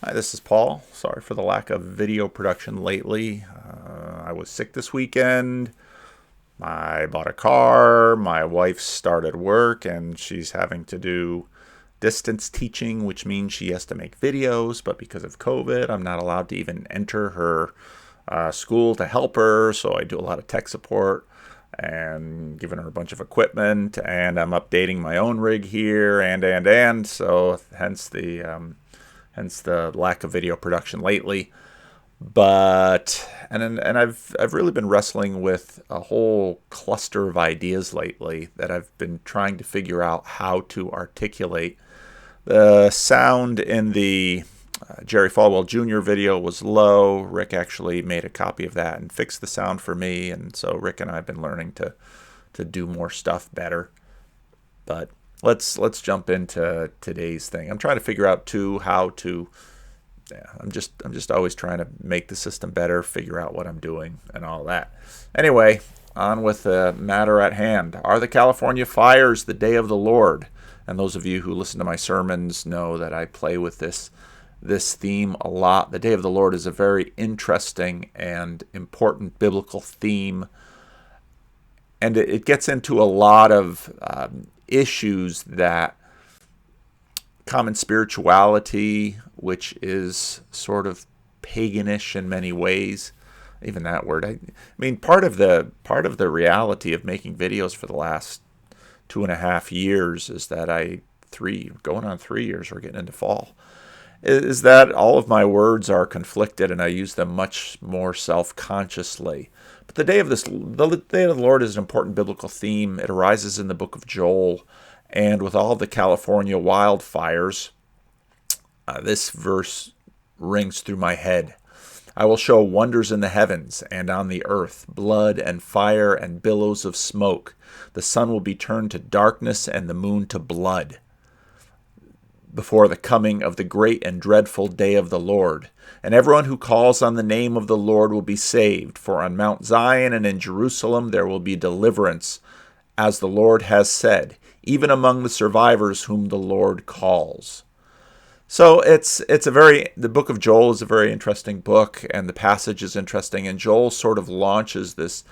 Hi, this is Paul. Sorry for the lack of video production lately. I was sick this weekend. I bought a car. My wife started work and she's having to do distance teaching, which means she has to make videos. But because of COVID, I'm not allowed to even enter her school to help her. So I do a lot of tech support and giving her a bunch of equipment. And I'm updating my own rig here and. So hence the lack of video production lately. But I've really been wrestling with a whole cluster of ideas lately that I've been trying to figure out how to articulate. The sound in the Jerry Falwell Jr. video was low. Rick actually made a copy of that and fixed the sound for me, and so Rick and I have been learning to do more stuff better. But let's jump into today's thing. I'm trying to figure out too how to. Yeah, I'm just always trying to make the system better, figure out what I'm doing, and all that. Anyway, on with the matter at hand. Are the California fires the day of the Lord? And those of you who listen to my sermons know that I play with this theme a lot. The day of the Lord is a very interesting and important biblical theme, and it gets into a lot of issues that common spirituality, which is sort of paganish in many ways, even that word. I mean, part of the reality of making videos for the last 2.5 years is that going on 3 years, we're getting into fall, is that all of my words are conflicted and I use them much more self-consciously. But the day of the Lord is an important biblical theme. It arises in the book of Joel. And with all of the California wildfires, this verse rings through my head. I will show wonders in the heavens and on the earth, blood and fire and billows of smoke. The sun will be turned to darkness and the moon to blood before the coming of the great and dreadful day of the Lord. And everyone who calls on the name of the Lord will be saved. For on Mount Zion and in Jerusalem there will be deliverance, as the Lord has said, even among the survivors whom the Lord calls. So the book of Joel is a very interesting book, and the passage is interesting, and Joel sort of launches this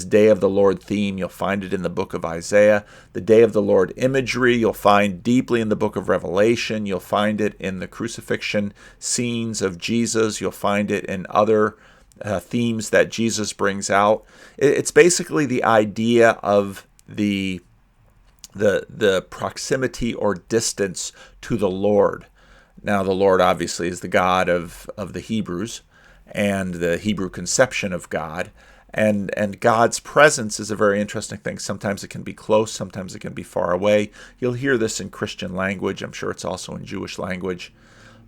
day of the Lord theme. You'll find it in the book of Isaiah. The day of the Lord imagery you'll find deeply in the book of Revelation. You'll find it in the crucifixion scenes of Jesus. You'll find it in other themes that Jesus brings out. It's basically the idea of the proximity or distance to the Lord. Now, the Lord obviously is the God of the Hebrews and the Hebrew conception of God. And God's presence is a very interesting thing. Sometimes it can be close, sometimes it can be far away. You'll hear this in Christian language. I'm sure it's also in Jewish language.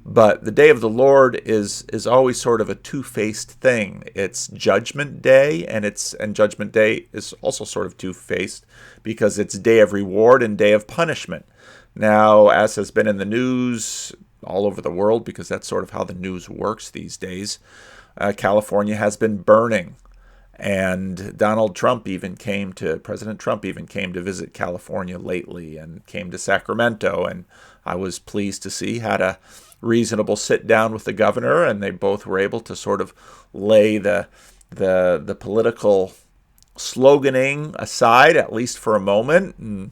But the day of the Lord is always sort of a two-faced thing. It's Judgment Day, and Judgment Day is also sort of two-faced because it's day of reward and day of punishment. Now, as has been in the news all over the world, because that's sort of how the news works these days, California has been burning. And President Trump even came to visit California lately and came to Sacramento. And I was pleased to see had a reasonable sit down with the governor, and they both were able to sort of lay the political sloganing aside, at least for a moment. And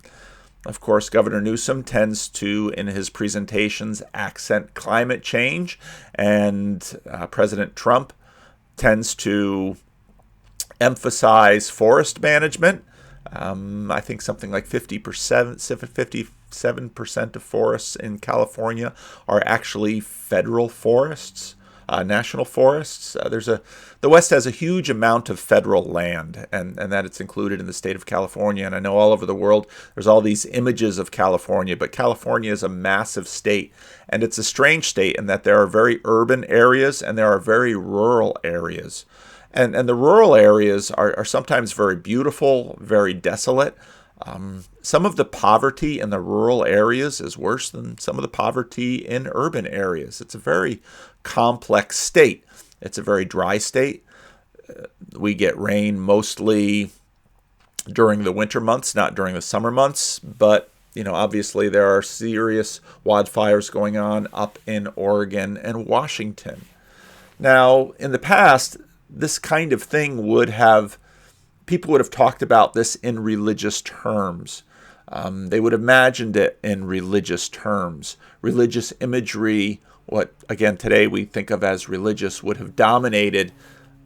of course, Governor Newsom tends to, in his presentations, accent climate change, and President Trump tends to emphasize forest management. I think something like 57% of forests in California are actually federal forests, national forests. The West has a huge amount of federal land, and that it's included in the state of California. And I know all over the world there's all these images of California, but California is a massive state, and it's a strange state in that there are very urban areas and there are very rural areas. And the rural areas are sometimes very beautiful, very desolate. Some of the poverty in the rural areas is worse than some of the poverty in urban areas. It's a very complex state. It's a very dry state. We get rain mostly during the winter months, not during the summer months, but obviously there are serious wildfires going on up in Oregon and Washington. Now, in the past, this kind of thing people would have talked about this in religious terms. They would have imagined it in religious terms. Religious imagery, what again today we think of as religious, would have dominated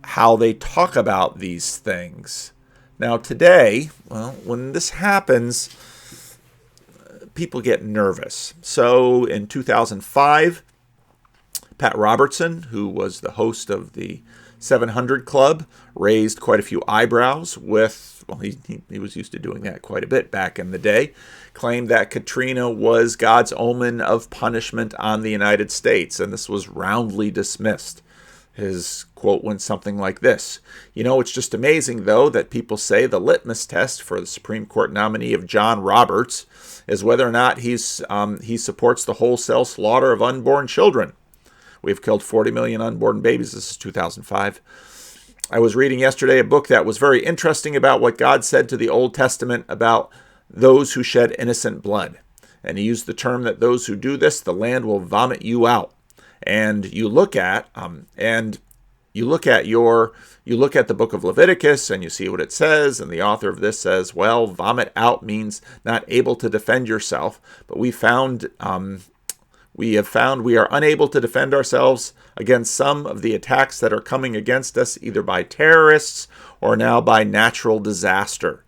how they talk about these things. Now today, when this happens, people get nervous. So in 2005, Pat Robertson, who was the host of the 700 Club, raised quite a few eyebrows with, he was used to doing that quite a bit back in the day, claimed that Katrina was God's omen of punishment on the United States, and this was roundly dismissed. His quote went something like this: it's just amazing, though, that people say the litmus test for the Supreme Court nominee of John Roberts is whether or not he supports the wholesale slaughter of unborn children. We've killed 40 million unborn babies. This is 2005. I was reading yesterday a book that was very interesting about what God said to the Old Testament about those who shed innocent blood. And he used the term that those who do this, the land will vomit you out. And you look at the book of Leviticus and you see what it says, and the author of this says, well, vomit out means not able to defend yourself. But we have found we are unable to defend ourselves against some of the attacks that are coming against us, either by terrorists or now by natural disaster.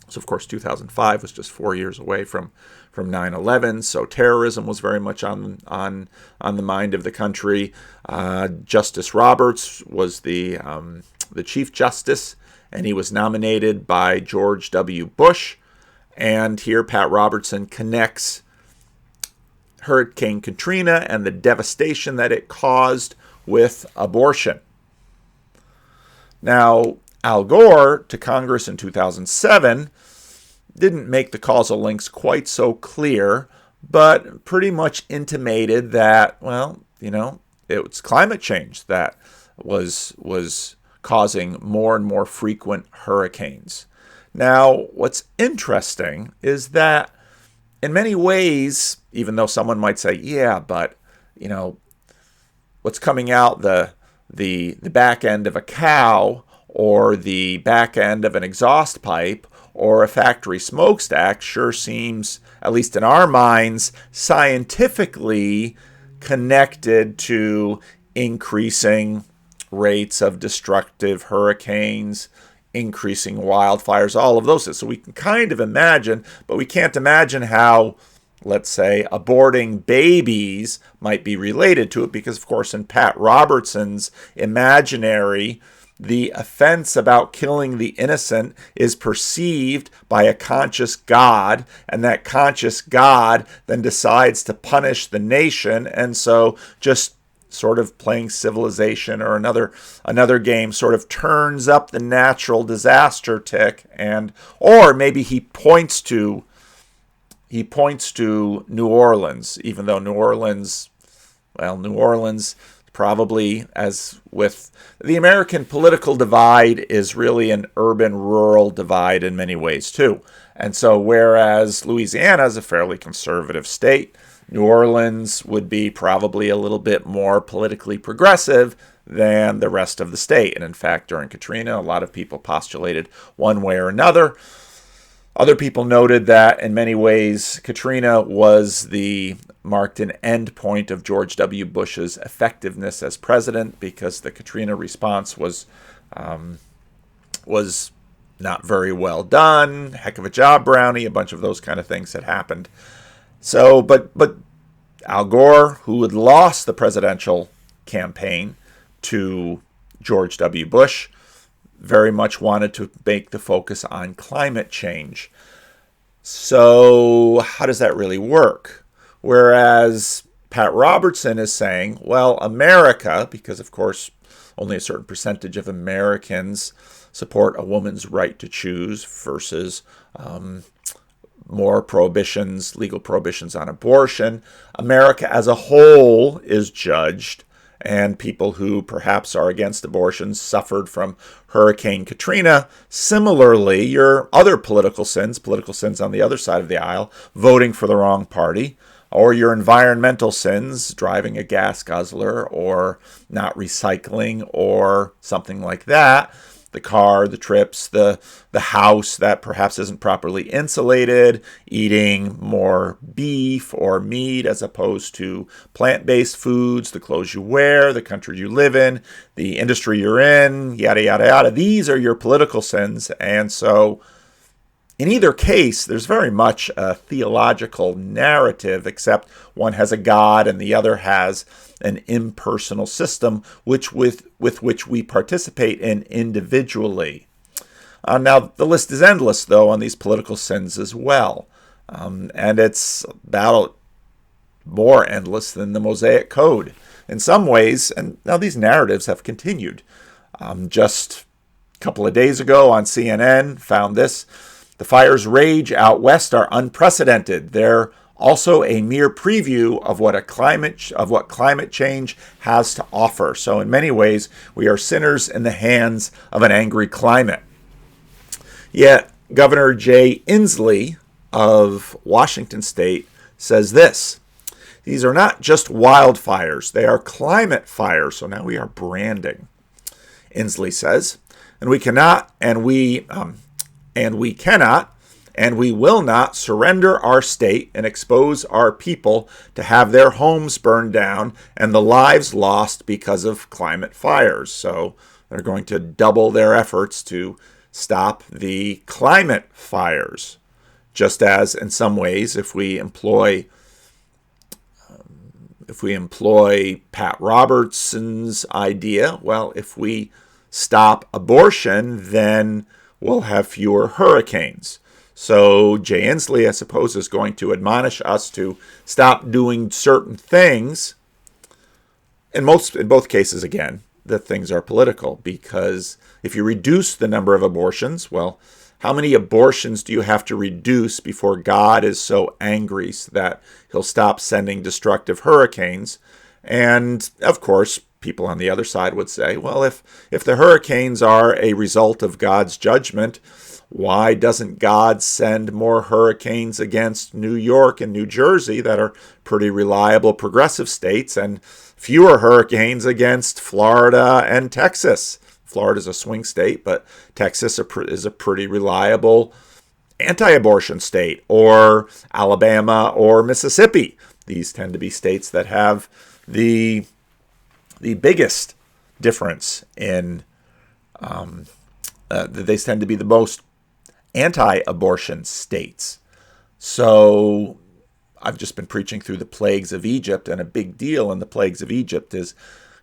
So, of course, 2005 was just 4 years away from 9/11. So terrorism was very much on the mind of the country. Justice Roberts was the Chief Justice, and he was nominated by George W. Bush. And here Pat Robertson connects Hurricane Katrina and the devastation that it caused with abortion. Now, Al Gore to Congress in 2007 didn't make the causal links quite so clear, but pretty much intimated that, it's climate change that was causing more and more frequent hurricanes. Now, what's interesting is that in many ways, even though someone might say, yeah, but, what's coming out the back end of a cow or the back end of an exhaust pipe or a factory smokestack sure seems, at least in our minds, scientifically connected to increasing rates of destructive hurricanes, increasing wildfires, all of those things. So we can kind of imagine, but we can't imagine how, let's say, aborting babies might be related to it, because, of course, in Pat Robertson's imaginary, the offense about killing the innocent is perceived by a conscious God, and that conscious God then decides to punish the nation. And so just sort of playing Civilization or another game sort of turns up the natural disaster tick, or maybe he points to New Orleans, even though New Orleans probably, as with the American political divide, is really an urban-rural divide in many ways too. And so whereas Louisiana is a fairly conservative state, New Orleans would be probably a little bit more politically progressive than the rest of the state. And in fact, during Katrina, a lot of people postulated one way or another. Other people noted that in many ways, Katrina marked an end point of George W. Bush's effectiveness as president, because the Katrina response was not very well done. Heck of a job, Brownie. A bunch of those kind of things had happened. So, but Al Gore, who had lost the presidential campaign to George W. Bush, very much wanted to make the focus on climate change. So how does that really work? Whereas Pat Robertson is saying, well, America, because of course only a certain percentage of Americans support a woman's right to choose versus more prohibitions, legal prohibitions on abortion. America as a whole is judged and people who perhaps are against abortions suffered from Hurricane Katrina. Similarly, your other political sins on the other side of the aisle, voting for the wrong party, or your environmental sins, driving a gas guzzler or not recycling or something like that, the car, the trips, the house that perhaps isn't properly insulated, eating more beef or meat as opposed to plant-based foods, the clothes you wear, the country you live in, the industry you're in, yada, yada, yada. These are your political sins. And so in either case, there's very much a theological narrative, except one has a God and the other has an impersonal system with which we participate in individually. Now, the list is endless, though, on these political sins as well. And it's about more endless than the Mosaic Code. In some ways, and now these narratives have continued. Just a couple of days ago on CNN, found this. The fires rage out west are unprecedented. They're also a mere preview of what climate change has to offer. So in many ways, we are sinners in the hands of an angry climate. Yet Governor Jay Inslee of Washington State says this: these are not just wildfires, they are climate fires. So now we are branding. Inslee says, and we cannot and we will not surrender our state and expose our people to have their homes burned down and the lives lost because of climate fires. So they're going to double their efforts to stop the climate fires. Just as in some ways, if we employ Pat Robertson's idea, well, if we stop abortion, then we'll have fewer hurricanes. So Jay Inslee, I suppose, is going to admonish us to stop doing certain things. In both cases, again, the things are political, because if you reduce the number of abortions, well, how many abortions do you have to reduce before God is so angry that he'll stop sending destructive hurricanes? And of course, people on the other side would say, well, if the hurricanes are a result of God's judgment, why doesn't God send more hurricanes against New York and New Jersey that are pretty reliable progressive states, and fewer hurricanes against Florida and Texas? Florida's a swing state, but Texas is a pretty reliable anti-abortion state, or Alabama or Mississippi. These tend to be states that have the biggest difference in, they tend to be the most anti-abortion states. So I've just been preaching through the plagues of Egypt, and a big deal in the plagues of Egypt is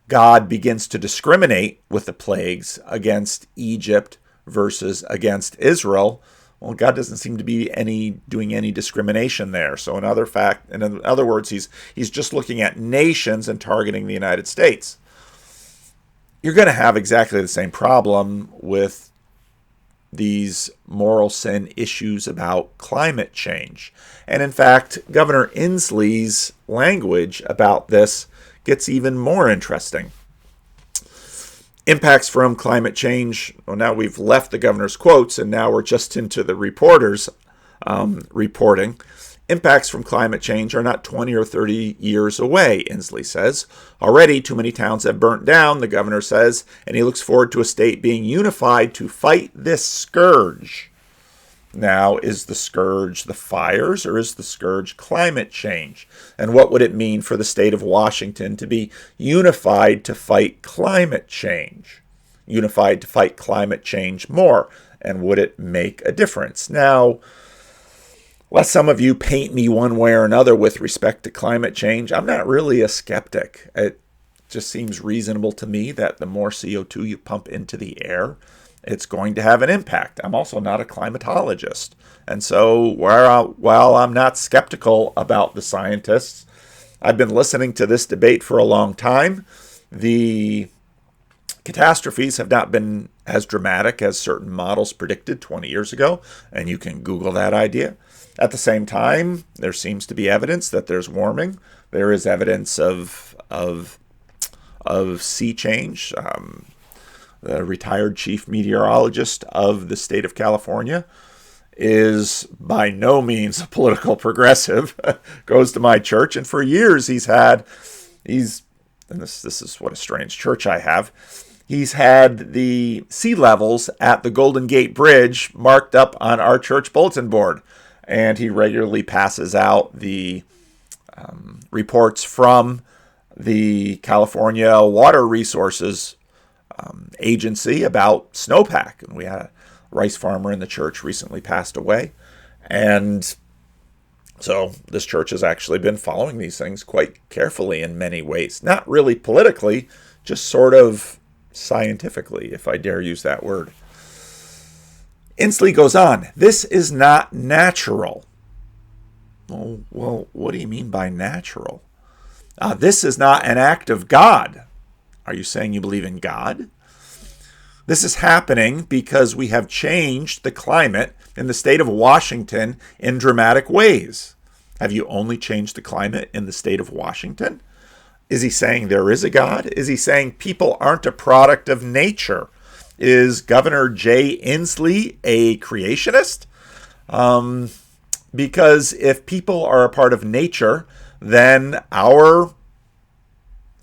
God begins to discriminate with the plagues against Egypt versus against Israel. Well, God doesn't seem to be doing any discrimination there. So in other words, he's just looking at nations and targeting the United States. You're going to have exactly the same problem with these moral sin issues about climate change. And in fact, Governor Inslee's language about this gets even more interesting. Impacts from climate change. Well, now we've left the governor's quotes and now we're just into the reporters reporting. Impacts from climate change are not 20 or 30 years away, Inslee says. Already, too many towns have burnt down, the governor says, and he looks forward to a state being unified to fight this scourge. Now, is the scourge the fires, or is the scourge climate change? And what would it mean for the state of Washington to be unified to fight climate change? Unified to fight climate change more? And would it make a difference? Now, let some of you paint me one way or another with respect to climate change. I'm not really a skeptic. It just seems reasonable to me that the more CO2 you pump into the air, it's going to have an impact. I'm also not a climatologist. And so while I'm not skeptical about the scientists, I've been listening to this debate for a long time. The catastrophes have not been as dramatic as certain models predicted 20 years ago, and you can Google that idea. At the same time, there seems to be evidence that there's warming. There is evidence of of sea change, the retired chief meteorologist of the state of California, is by no means a political progressive, goes to my church, and for years and this is what a strange church I have, he's had the sea levels at the Golden Gate Bridge marked up on our church bulletin board, and he regularly passes out the reports from the California Water Resources Agency about snowpack. And we had a rice farmer in the church recently passed away. And so this church has actually been following these things quite carefully in many ways. Not really politically, just sort of scientifically, if I dare use that word. Inslee goes on, this is not natural. Well, what do you mean by natural? This is not an act of God. Are you saying you believe in God? This is happening because we have changed the climate in the state of Washington in dramatic ways. Have you only changed the climate in the state of Washington? Is he saying there is a God? Is he saying people aren't a product of nature? Is Governor Jay Inslee a creationist? Because if people are a part of nature, then our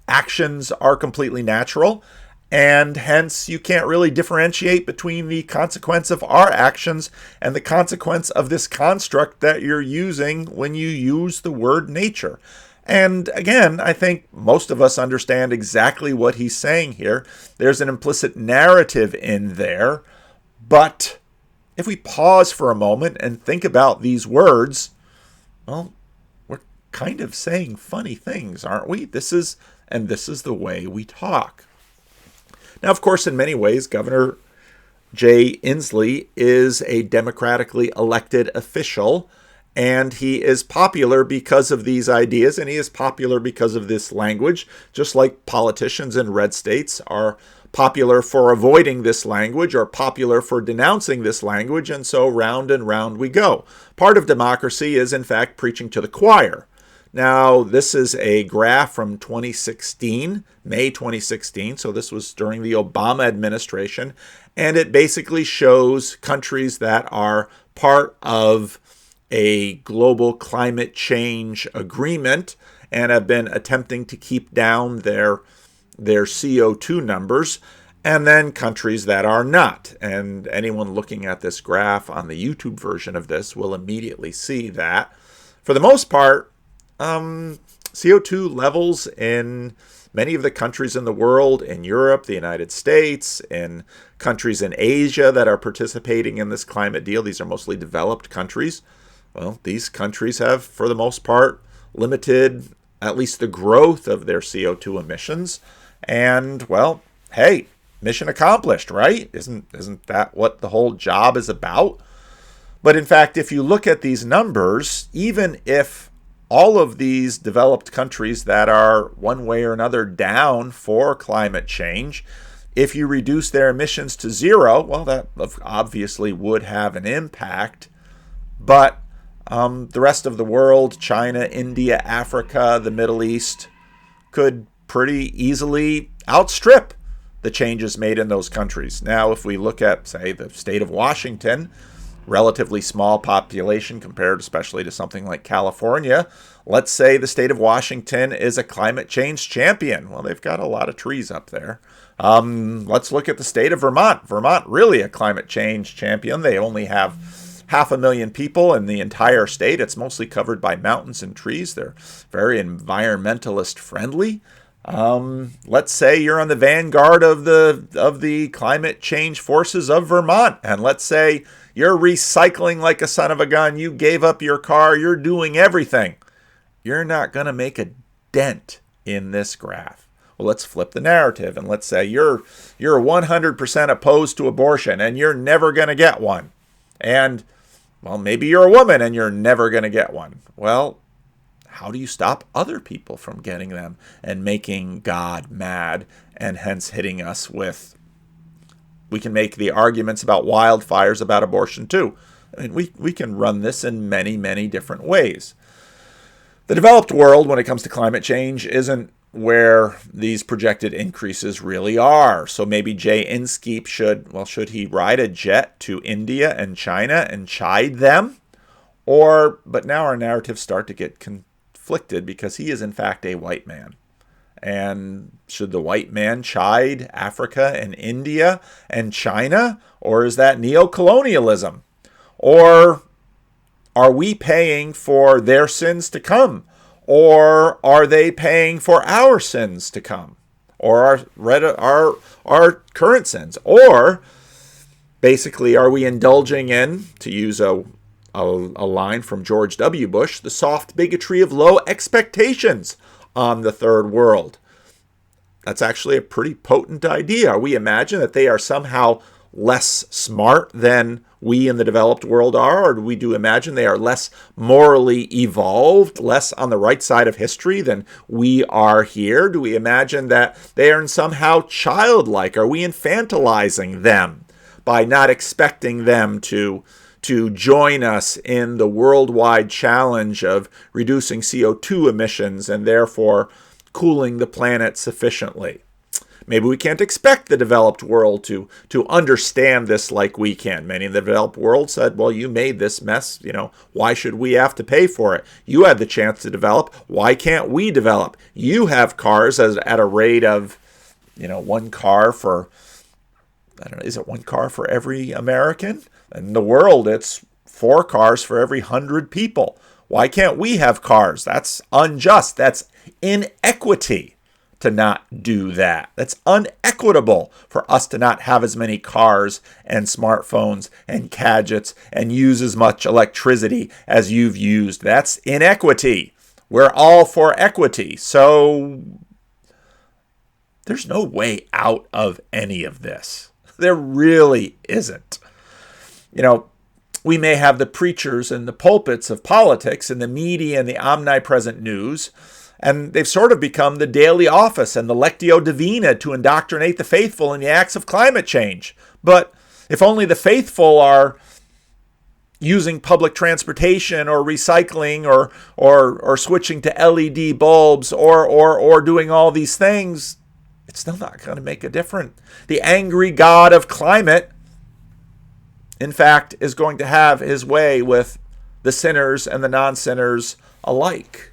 actions are completely natural, and hence you can't really differentiate between the consequence of our actions and the consequence of this construct that you're using when you use the word nature. And again, I think most of us understand exactly what he's saying here. There's an implicit narrative in there, but if we pause for a moment and think about these words, well, we're kind of saying funny things, aren't we? This is the way we talk. Now, of course, in many ways, Governor Jay Inslee is a democratically elected official, and he is popular because of these ideas, and he is popular because of this language, just like politicians in red states are popular for avoiding this language or popular for denouncing this language, and so round and round we go. Part of democracy is, in fact, preaching to the choir. Now, this is a graph from 2016, May 2016, so this was during the Obama administration, and it basically shows countries that are part of a global climate change agreement and have been attempting to keep down their CO2 numbers, and then countries that are not. And anyone looking at this graph on the YouTube version of this will immediately see that, for the most part, CO2 levels in many of the countries in the world, in Europe, the United States, in countries in Asia that are participating in this climate deal, these are mostly developed countries. Well, these countries have, for the most part, limited at least the growth of their CO2 emissions. And, well, hey, mission accomplished, right? Isn't that what the whole job is about? But in fact, if you look at these numbers, even if all of these developed countries that are one way or another down for climate change, if you reduce their emissions to zero, well, that obviously would have an impact. But the rest of the world, China, India, Africa, the Middle East, could pretty easily outstrip the changes made in those countries. Now, if we look at, say, the state of Washington, relatively small population compared especially to something like California, let's say the state of Washington is a climate change champion. Well, they've got a lot of trees up there. Let's look at the state of Vermont. Vermont, really a climate change champion. They only have 500,000 people in the entire state. It's mostly covered by mountains and trees. They're very environmentalist friendly. Let's say you're on the vanguard of the climate change forces of Vermont, and let's say you're recycling like a son of a gun. You gave up your car. You're doing everything. You're not going to make a dent in this graph. Well, let's flip the narrative, and let's say you're 100% opposed to abortion, and you're never going to get one. And, well, maybe you're a woman, and you're never going to get one. Well, how do you stop other people from getting them and making God mad and hence hitting us with... We can make the arguments about wildfires about abortion too. I mean, we can run this in many, many different ways. The developed world, when it comes to climate change, isn't where these projected increases really are. So maybe Jay Inskeep should he ride a jet to India and China and chide them? But now our narratives start to get conflicted because he is in fact a white man. And should the white man chide Africa and India and China? Or is that neocolonialism? Or are we paying for their sins to come? Or are they paying for our sins to come? Or our current sins? Or basically, are we indulging in, to use a line from George W. Bush, the soft bigotry of low expectations on the third world? That's actually a pretty potent idea. We imagine that they are somehow less smart than we in the developed world are, or do we imagine they are less morally evolved, less on the right side of history than we are here? Do we imagine that they are somehow childlike? Are we infantilizing them by not expecting them to join us in the worldwide challenge of reducing CO2 emissions and therefore cooling the planet sufficiently? Maybe we can't expect the developed world to understand this like we can. Many in the developed world said, well, you made this mess, why should we have to pay for it? You had the chance to develop. Why can't we develop? You have cars at a rate of, one car for, I don't know, is it one car for every American? In the world, it's 4 cars for every 100 people. Why can't we have cars? That's unjust. That's inequity to not do that. That's unequitable for us to not have as many cars and smartphones and gadgets and use as much electricity as you've used. That's inequity. We're all for equity. So there's no way out of any of this. There really isn't. We may have the preachers and the pulpits of politics and the media and the omnipresent news, and they've sort of become the daily office and the lectio divina to indoctrinate the faithful in the acts of climate change. But if only the faithful are using public transportation or recycling or switching to LED bulbs or doing all these things, it's still not going to make a difference. The angry God of climate, in fact, is going to have his way with the sinners and the non-sinners alike.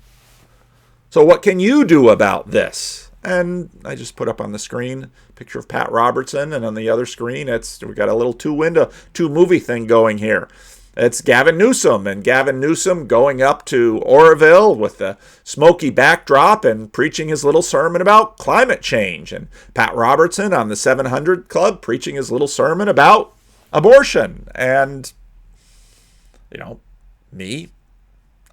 So what can you do about this? And I just put up on the screen a picture of Pat Robertson, and on the other screen, we got a little two movie thing going here. It's Gavin Newsom, and Gavin Newsom going up to Oroville with the smoky backdrop and preaching his little sermon about climate change, and Pat Robertson on the 700 Club preaching his little sermon about abortion. And,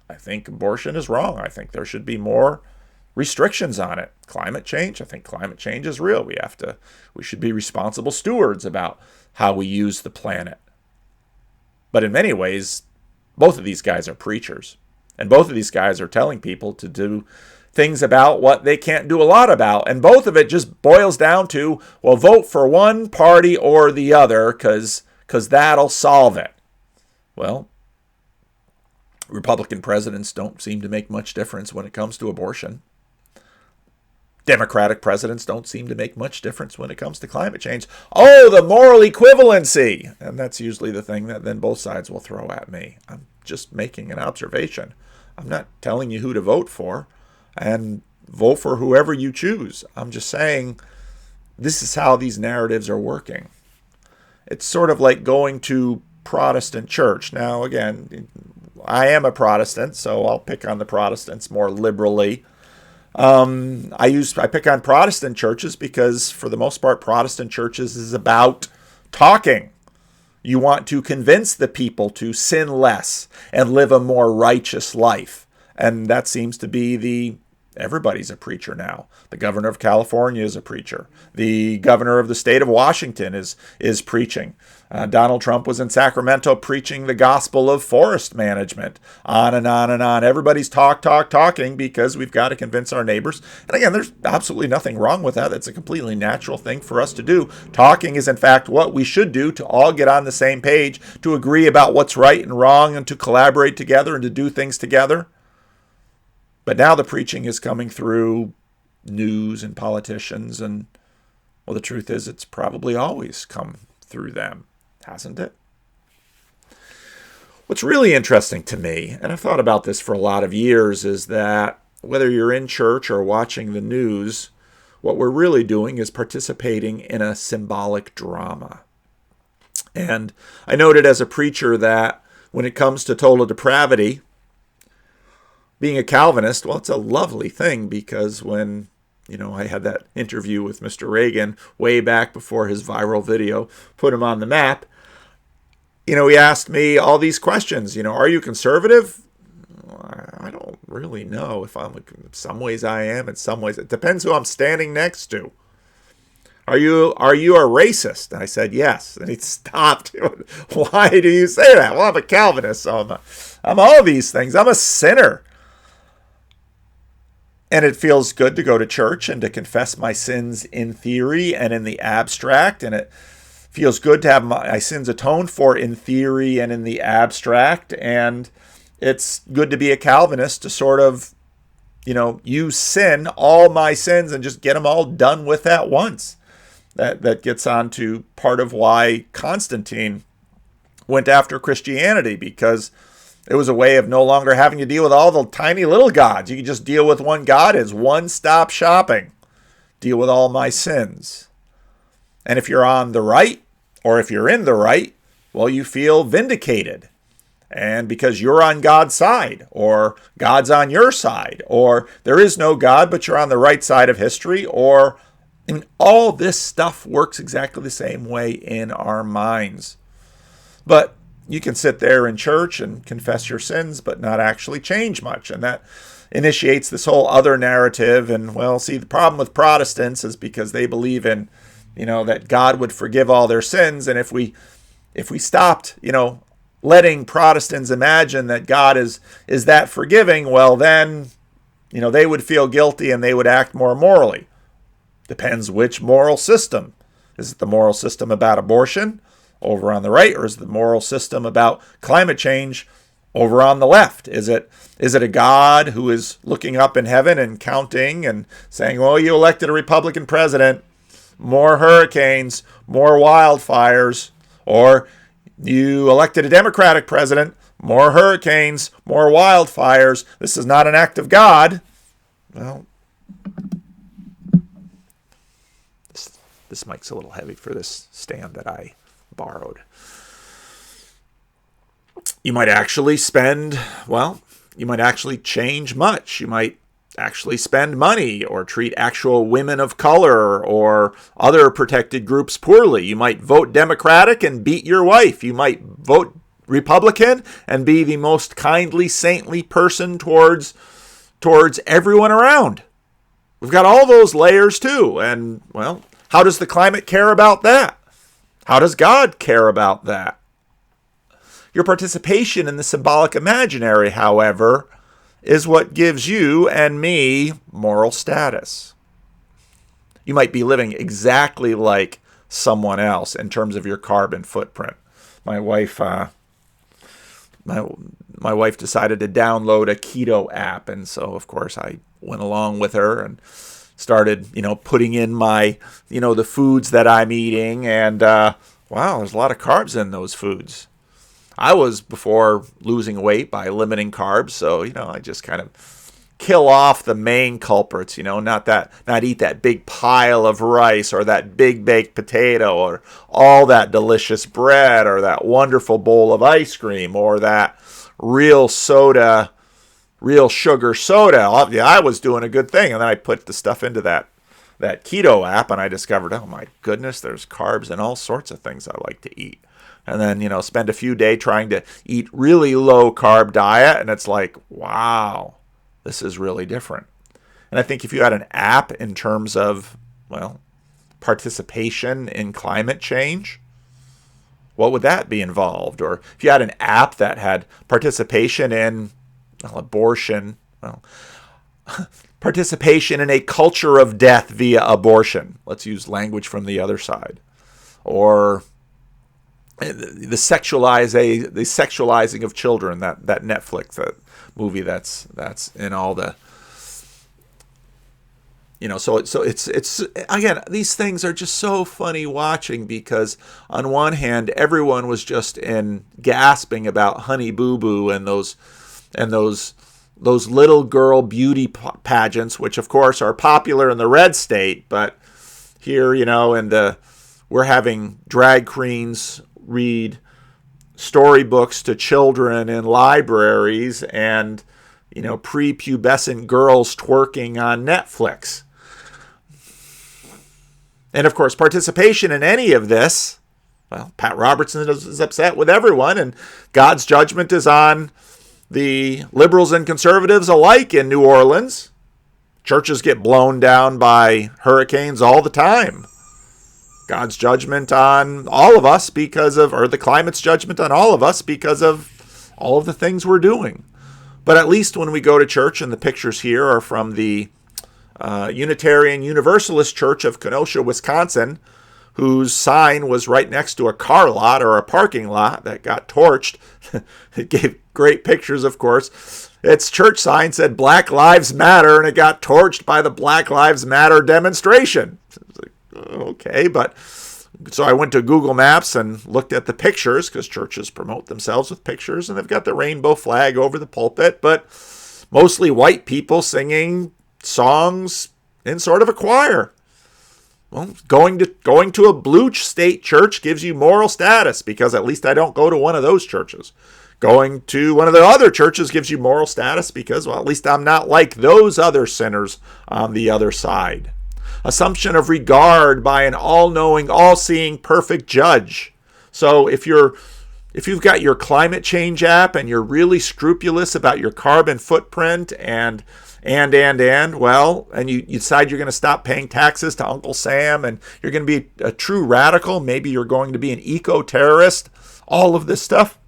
I think abortion is wrong. I think there should be more restrictions on it. Climate change, I think climate change is real. We should be responsible stewards about how we use the planet. But in many ways, both of these guys are preachers. And both of these guys are telling people to do things about what they can't do a lot about. And both of it just boils down to, well, vote for one party or the other because that'll solve it. Well, Republican presidents don't seem to make much difference when it comes to abortion. Democratic presidents don't seem to make much difference when it comes to climate change. Oh, the moral equivalency. And that's usually the thing that then both sides will throw at me. I'm just making an observation. I'm not telling you who to vote for, and vote for whoever you choose. I'm just saying this is how these narratives are working. It's sort of like going to Protestant church. Now, again, I am a Protestant, so I'll pick on the Protestants more liberally. I pick on Protestant churches because, for the most part, Protestant churches is about talking. You want to convince the people to sin less and live a more righteous life. And that seems to be everybody's a preacher now. The governor of California is a preacher. The governor of the state of Washington is preaching. Donald Trump was in Sacramento preaching the gospel of forest management. On and on and on. Everybody's talking because we've got to convince our neighbors. And again, there's absolutely nothing wrong with that. That's a completely natural thing for us to do. Talking is, in fact, what we should do to all get on the same page, to agree about what's right and wrong, and to collaborate together and to do things together. But now the preaching is coming through news and politicians. And, well, the truth is it's probably always come through them, hasn't it? What's really interesting to me, and I've thought about this for a lot of years, is that whether you're in church or watching the news, what we're really doing is participating in a symbolic drama. And I noted as a preacher that when it comes to total depravity, being a Calvinist, well, it's a lovely thing, because when, I had that interview with Mr. Reagan way back before his viral video put him on the map, he asked me all these questions. Are you conservative? I don't really know. In some ways I am, in some ways it depends who I'm standing next to. Are you a racist? And I said yes. And he stopped. Why do you say that? Well, I'm a Calvinist, so I'm all these things. I'm a sinner. And it feels good to go to church and to confess my sins in theory and in the abstract. And it feels good to have my sins atoned for in theory and in the abstract. And it's good to be a Calvinist to sort of, use sin, all my sins, and just get them all done with at once. That gets on to part of why Constantine went after Christianity, because it was a way of no longer having to deal with all the tiny little gods. You can just deal with one God as one-stop shopping. Deal with all my sins. And if you're on the right, or if you're in the right, well, you feel vindicated. And because you're on God's side, or God's on your side, or there is no God, but you're on the right side of history, or all this stuff works exactly the same way in our minds. But you can sit there in church and confess your sins, but not actually change much. And that initiates this whole other narrative. And, well, see, the problem with Protestants is because they believe in, that God would forgive all their sins. And if we stopped, letting Protestants imagine that God is that forgiving, well, then, they would feel guilty and they would act more morally. Depends which moral system. Is it the moral system about abortion over on the right, or is it the moral system about climate change over on the left? Is it a God who is looking up in heaven and counting and saying, well, you elected a Republican president, more hurricanes, more wildfires, or you elected a Democratic president, more hurricanes, more wildfires. This is not an act of God. Well, this mic's a little heavy for this stand that I borrowed. You might actually change much. You might actually spend money or treat actual women of color or other protected groups poorly. You might vote Democratic and beat your wife. You might vote Republican and be the most kindly, saintly person towards everyone around. We've got all those layers too. And, well, how does the climate care about that? How does God care about that? Your participation in the symbolic imaginary, however, is what gives you and me moral status. You might be living exactly like someone else in terms of your carbon footprint. My wife decided to download a keto app, and so of course I went along with her and started, putting in my, the foods that I'm eating, and wow, there's a lot of carbs in those foods. I was before losing weight by limiting carbs, so I just kind of kill off the main culprits, not eat that big pile of rice or that big baked potato or all that delicious bread or that wonderful bowl of ice cream or that real sugar soda. I was doing a good thing, and then I put the stuff into that keto app, and I discovered, oh my goodness, there's carbs in all sorts of things I like to eat. And then, spend a few days trying to eat really low carb diet. And it's like, wow, this is really different. And I think if you had an app in terms of, participation in climate change, what would that be involved? Or if you had an app that had participation in abortion, participation in a culture of death via abortion. Let's use language from the other side. Or the sexualizing of children, that Netflix, that movie that's in all the So it's again, these things are just so funny watching, because on one hand, everyone was just gasping about Honey Boo Boo and those little girl beauty pageants, which of course are popular in the red state, but here, we're having drag queens read storybooks to children in libraries, and prepubescent girls twerking on Netflix. And of course, participation in any of this, well, Pat Robertson is upset with everyone, and God's judgment is on the liberals and conservatives alike in New Orleans. Churches get blown down by hurricanes all the time. God's judgment on all of us or the climate's judgment on all of us because of all of the things we're doing. But at least when we go to church, and the pictures here are from the Unitarian Universalist Church of Kenosha, Wisconsin, whose sign was right next to a car lot or a parking lot that got torched. It gave great pictures, of course. Its church sign said Black Lives Matter, and it got torched by the Black Lives Matter demonstration. Okay, but so I went to Google Maps and looked at the pictures, because churches promote themselves with pictures, and they've got the rainbow flag over the pulpit, but mostly white people singing songs in sort of a choir. Well, going to a blue state church gives you moral status, because at least I don't go to one of those churches. Going to one of the other churches gives you moral status because, well, at least I'm not like those other sinners on the other side. Assumption of regard by an all-knowing, all-seeing, perfect judge. So if you've got your climate change app and you're really scrupulous about your carbon footprint and you decide you're going to stop paying taxes to Uncle Sam, and you're going to be a true radical, maybe you're going to be an eco-terrorist, all of this stuff.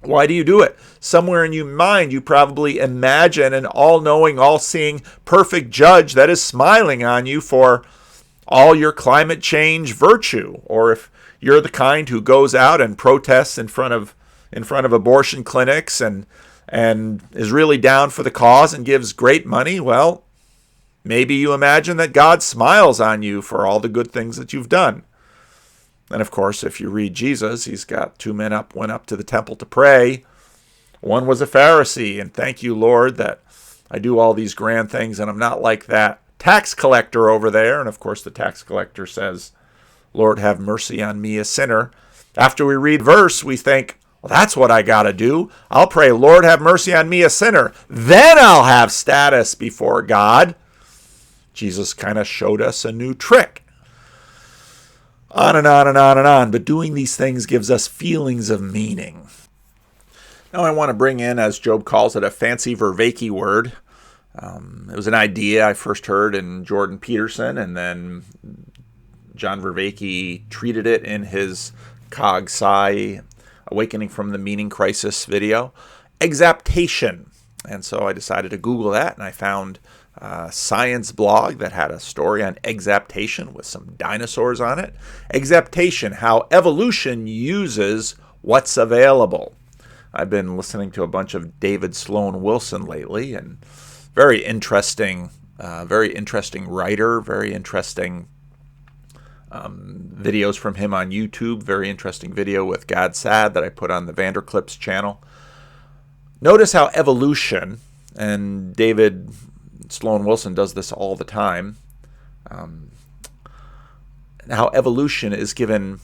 Why do you do it? Somewhere in your mind, you probably imagine an all-knowing, all-seeing, perfect judge that is smiling on you for all your climate change virtue. Or if you're the kind who goes out and protests in front of abortion clinics and is really down for the cause and gives great money, well, maybe you imagine that God smiles on you for all the good things that you've done. And of course, if you read Jesus, he's got two men went up to the temple to pray. One was a Pharisee, and thank you, Lord, that I do all these grand things and I'm not like that tax collector over there. And of course, the tax collector says, Lord, have mercy on me, a sinner. After we read verse, we think, well, that's what I got to do. I'll pray, Lord, have mercy on me, a sinner. Then I'll have status before God. Jesus kind of showed us a new trick. On and on and on and on. But doing these things gives us feelings of meaning. Now I want to bring in, as Job calls it, a fancy Vervaeke word. It was an idea I first heard in Jordan Peterson, and then John Vervaeke treated it in his Cog Sci Awakening from the Meaning Crisis video. Exaptation. And so I decided to Google that, and I found a science blog that had a story on exaptation with some dinosaurs on it. Exaptation, how evolution uses what's available. I've been listening to a bunch of David Sloan Wilson lately, and very interesting writer, very interesting videos from him on YouTube, very interesting video with God Sad that I put on the Vanderclips channel. Notice how evolution, and David Sloan Wilson does this all the time, how evolution is given.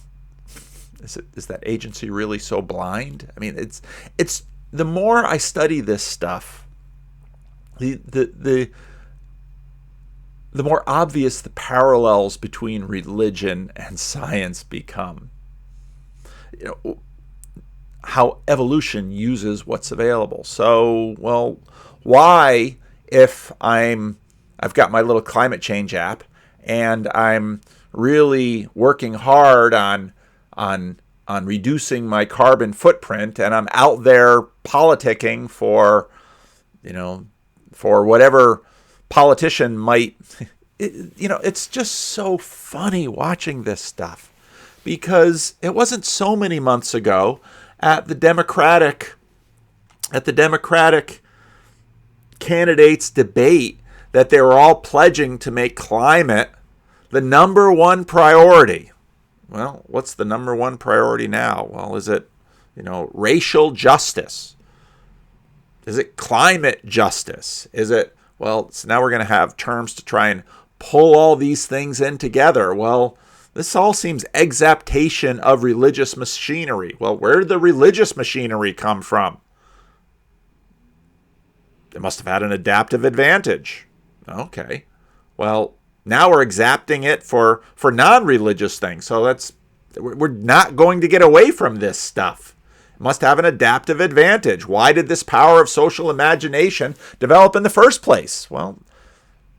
Is that agency really so blind? I mean, it's the more I study this stuff, the more obvious the parallels between religion and science become. You know, how evolution uses what's available. So, well, why, if I've got my little climate change app and I'm really working hard on reducing my carbon footprint, and I'm out there politicking for whatever politician might, it's just so funny watching this stuff, because it wasn't so many months ago at the Democratic candidates debate that they were all pledging to make climate the number one priority. Well, what's the number one priority now? Well, is it, racial justice? Is it climate justice? Is it, so now we're going to have terms to try and pull all these things in together. Well, this all seems exaptation of religious machinery. Well, where did the religious machinery come from? They must have had an adaptive advantage. Okay. Well, now we're exapting it for non-religious things. So we're not going to get away from this stuff. It must have an adaptive advantage. Why did this power of social imagination develop in the first place? Well,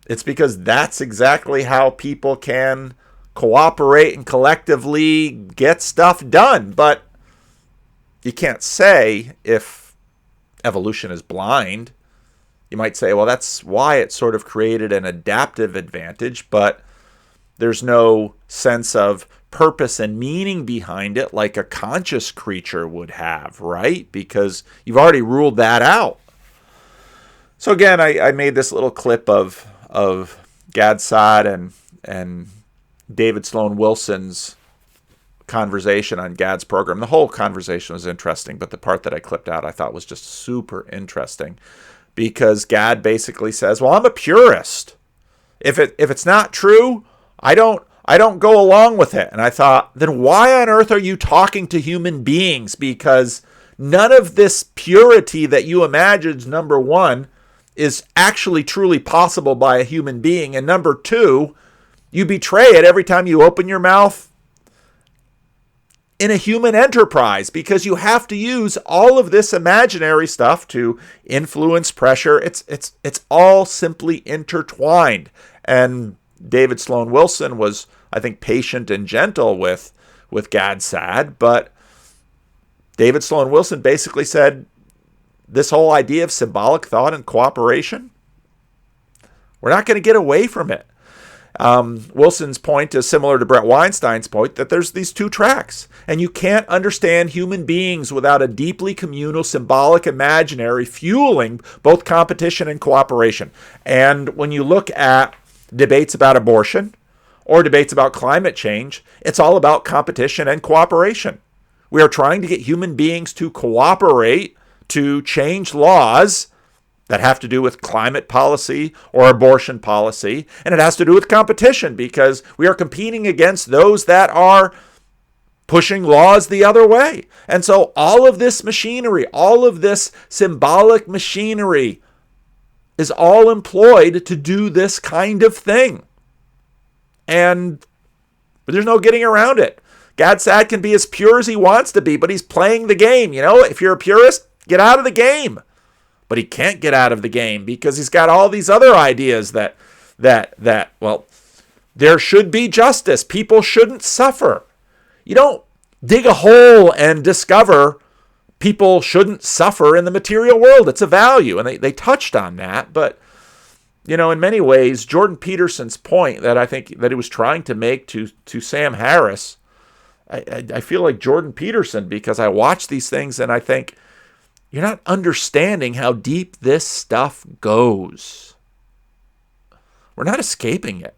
it's because that's exactly how people can cooperate and collectively get stuff done. But you can't say if evolution is blind. You might say, well, that's why it sort of created an adaptive advantage, but there's no sense of purpose and meaning behind it like a conscious creature would have, right? Because you've already ruled that out. So again, I made this little clip of Gad Saad and David Sloan Wilson's conversation on Gad's program. The whole conversation was interesting, but the part that I clipped out I thought was just super interesting. Because Gad basically says, well, I'm a purist. If it's not true, I don't go along with it. And I thought, then why on earth are you talking to human beings? Because none of this purity that you imagine, number one, is actually truly possible by a human being. And number two, you betray it every time you open your mouth in a human enterprise, because you have to use all of this imaginary stuff to influence pressure. It's all simply intertwined. And David Sloan Wilson was, I think, patient and gentle with Gad Saad, but David Sloan Wilson basically said this whole idea of symbolic thought and cooperation, we're not going to get away from it. Wilson's point is similar to Brett Weinstein's point that there's these two tracks, and you can't understand human beings without a deeply communal, symbolic, imaginary fueling both competition and cooperation. And when you look at debates about abortion or debates about climate change, it's all about competition and cooperation. We are trying to get human beings to cooperate to change laws that have to do with climate policy or abortion policy. And it has to do with competition because we are competing against those that are pushing laws the other way. And so all of this machinery, all of this symbolic machinery is all employed to do this kind of thing. And there's no getting around it. Gad Saad can be as pure as he wants to be, but he's playing the game. If you're a purist, get out of the game. But he can't get out of the game because he's got all these other ideas that there should be justice. People shouldn't suffer. You don't dig a hole and discover people shouldn't suffer in the material world. It's a value. And they touched on that. But, in many ways, Jordan Peterson's point that I think that he was trying to make to Sam Harris, I feel like Jordan Peterson because I watch these things and I think, you're not understanding how deep this stuff goes. We're not escaping it.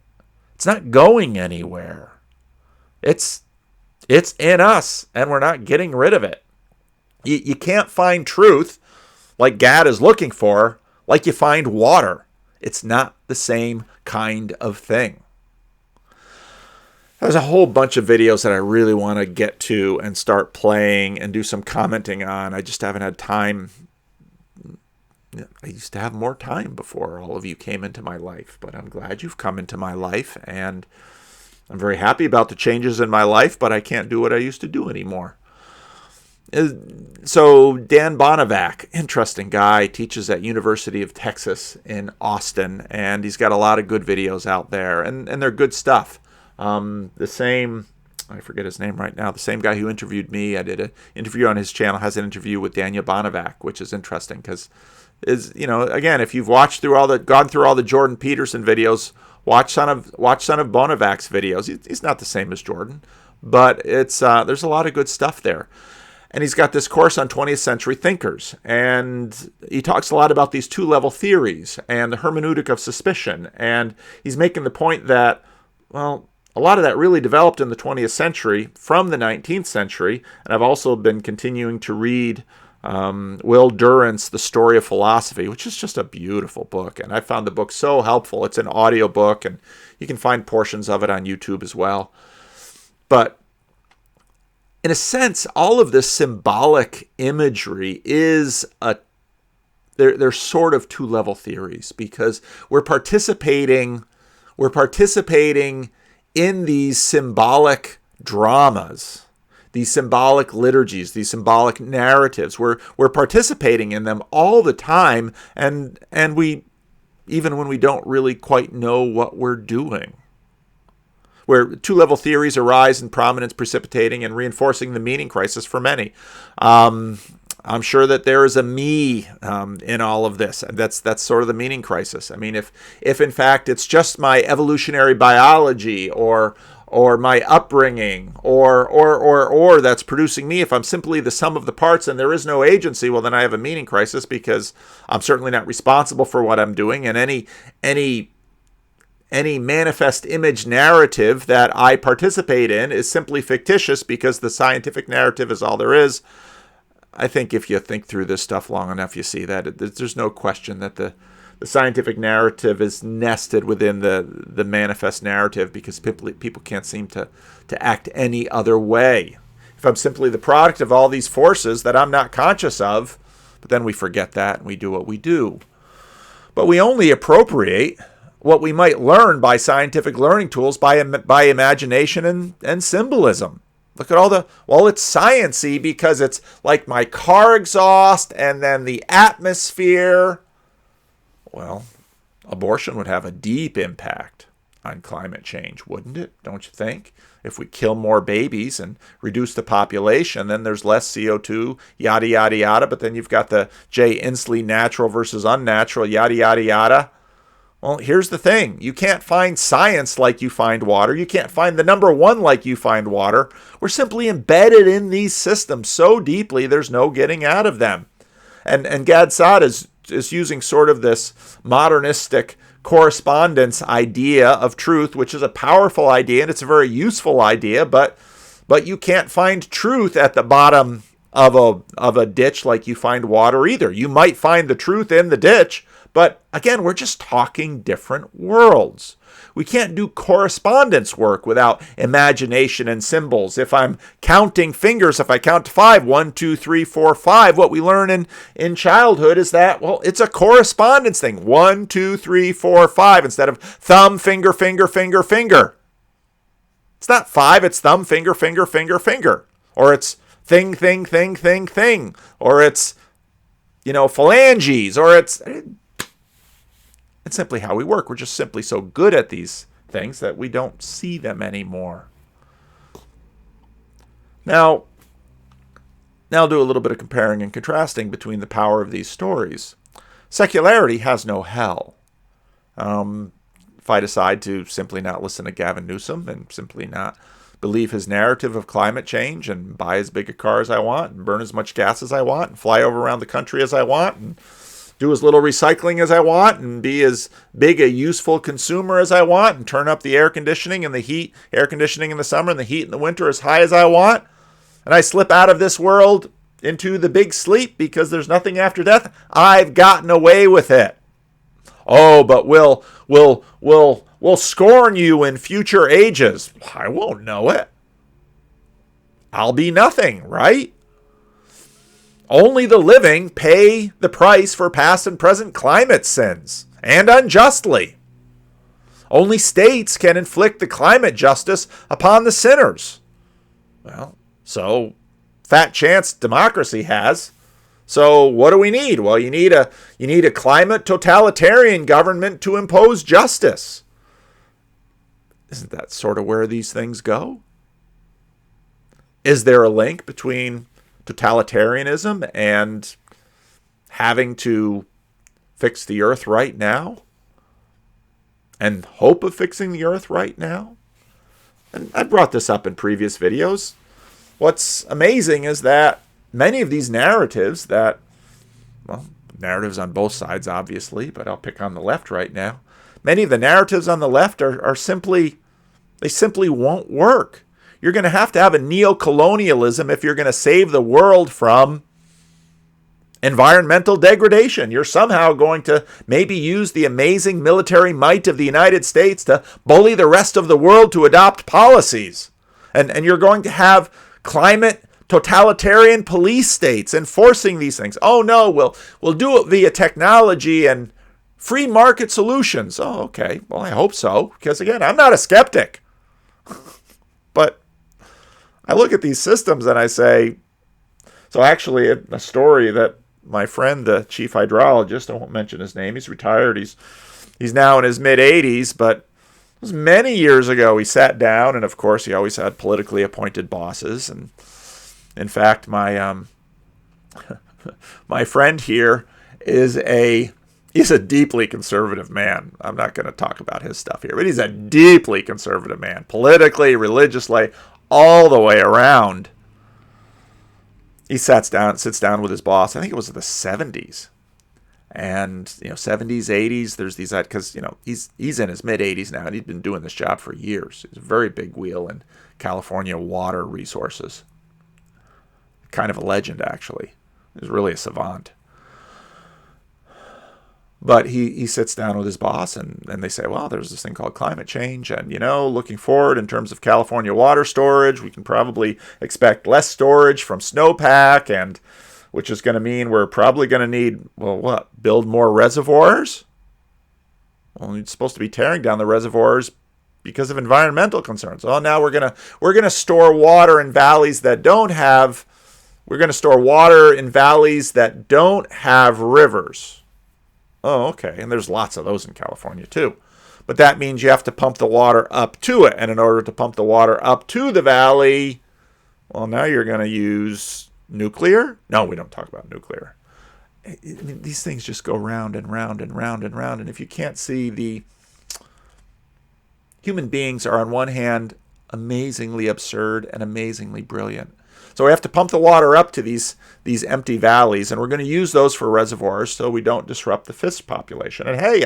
It's not going anywhere. It's in us, and we're not getting rid of it. You can't find truth like Gad is looking for, like you find water. It's not the same kind of thing. There's a whole bunch of videos that I really want to get to and start playing and do some commenting on. I just haven't had time. I used to have more time before all of you came into my life, but I'm glad you've come into my life, and I'm very happy about the changes in my life, but I can't do what I used to do anymore. So Dan Bonavac, interesting guy, teaches at University of Texas in Austin, and he's got a lot of good videos out there, and they're good stuff. The same, I forget his name right now, the same guy who interviewed me, I did an interview on his channel, has an interview with Daniel Bonavac, which is interesting because, again, if you've gone through all the Jordan Peterson videos, watch Son of Bonavac's videos. He's not the same as Jordan, but it's there's a lot of good stuff there. And he's got this course on 20th century thinkers. And he talks a lot about these two-level theories and the hermeneutic of suspicion. And he's making the point that, well, a lot of that really developed in the 20th century from the 19th century. And I've also been continuing to read Will Durant's The Story of Philosophy, which is just a beautiful book. And I found the book so helpful. It's an audio book, and you can find portions of it on YouTube as well. But in a sense, all of this symbolic imagery is they're sort of two-level theories, because we're participating in these symbolic dramas, these symbolic liturgies, these symbolic narratives. We're participating in them all the time, and we, even when we don't really quite know what we're doing. Where two-level theories arise in prominence, precipitating and reinforcing the meaning crisis for many. I'm sure that there is a me in all of this, and that's sort of the meaning crisis. I mean, if in fact it's just my evolutionary biology or my upbringing or that's producing me, if I'm simply the sum of the parts and there is no agency, well, then I have a meaning crisis, because I'm certainly not responsible for what I'm doing, and any manifest image narrative that I participate in is simply fictitious, because the scientific narrative is all there is. I think if you think through this stuff long enough, you see that there's no question that the scientific narrative is nested within the manifest narrative, because people can't seem to act any other way. If I'm simply the product of all these forces that I'm not conscious of, but then we forget that and we do what we do. But we only appropriate what we might learn by scientific learning tools, by imagination and symbolism. Look at it's science-y because it's like my car exhaust and then the atmosphere. Well, abortion would have a deep impact on climate change, wouldn't it? Don't you think? If we kill more babies and reduce the population, then there's less CO2, yada, yada, yada. But then you've got the Jay Inslee natural versus unnatural, yada, yada, yada. Well, here's the thing. You can't find science like you find water. You can't find the number one like you find water. We're simply embedded in these systems so deeply, there's no getting out of them. And Gad Saad is using sort of this modernistic correspondence idea of truth, which is a powerful idea, and it's a very useful idea, but you can't find truth at the bottom of a ditch like you find water either. You might find the truth in the ditch, but again, we're just talking different worlds. We can't do correspondence work without imagination and symbols. If I'm counting fingers, if I count to 5, 1, 2, 3, 4, 5, what we learn in childhood is that, well, it's a correspondence thing. 1, 2, 3, 4, 5, instead of thumb, finger, finger, finger, finger. It's not 5, it's thumb, finger, finger, finger, finger. Or it's thing, thing, thing, thing, thing. Or it's, phalanges. Or it's simply how we work. We're just simply so good at these things that we don't see them anymore. Now I'll do a little bit of comparing and contrasting between the power of these stories. Secularity has no hell. If I decide to simply not listen to Gavin Newsom and simply not believe his narrative of climate change and buy as big a car as I want and burn as much gas as I want and fly over around the country as I want and do as little recycling as I want and be as big a useful consumer as I want and turn up the air conditioning and the air conditioning in the summer and the heat in the winter as high as I want, and I slip out of this world into the big sleep because there's nothing after death, I've gotten away with it. Oh, but we'll scorn you in future ages. I won't know it. I'll be nothing, right? Only the living pay the price for past and present climate sins, and unjustly. Only states can inflict the climate justice upon the sinners. Well, so fat chance democracy has. So what do we need? Well, you need a climate totalitarian government to impose justice. Isn't that sort of where these things go? Is there a link between totalitarianism and having to fix the earth right now and hope of fixing the earth right now? And I brought this up in previous videos. What's amazing is that many of these narratives that, well, narratives on both sides, obviously, but I'll pick on the left right now. Many of the narratives on the left are simply, they simply won't work. You're going to have a neo-colonialism if you're going to save the world from environmental degradation. You're somehow going to maybe use the amazing military might of the United States to bully the rest of the world to adopt policies. And you're going to have climate totalitarian police states enforcing these things. Oh no, we'll do it via technology and free market solutions. Oh, okay. Well, I hope so. Because again, I'm not a skeptic. But I look at these systems and I say, so actually a story that my friend, the chief hydrologist, I won't mention his name, he's retired, he's now in his mid-80s, but it was many years ago he sat down, and of course he always had politically appointed bosses. And in fact, my my friend here he's a deeply conservative man. I'm not going to talk about his stuff here, but he's a deeply conservative man, politically, religiously, all the way around. He sits down with his boss. I think it was in the 70s. And, 70s, 80s, there's these, because, he's in his mid-80s now, and he's been doing this job for years. He's a very big wheel in California water resources. Kind of a legend, actually. He's really a savant. But he sits down with his boss, and they say, well, there's this thing called climate change. And, looking forward in terms of California water storage, we can probably expect less storage from snowpack, and which is going to mean we're probably going to need, build more reservoirs? Well, it's supposed to be tearing down the reservoirs because of environmental concerns. Oh, now we're going to store water in valleys that don't have, we're going to store water in valleys that don't have rivers. Oh, okay. And there's lots of those in California too. But that means you have to pump the water up to it. And in order to pump the water up to the valley, well, now you're going to use nuclear? No, we don't talk about nuclear. I mean, these things just go round and round and round and round. And if you can't see, the human beings are on one hand amazingly absurd and amazingly brilliant. So we have to pump the water up to these empty valleys, and we're going to use those for reservoirs so we don't disrupt the fish population. And hey,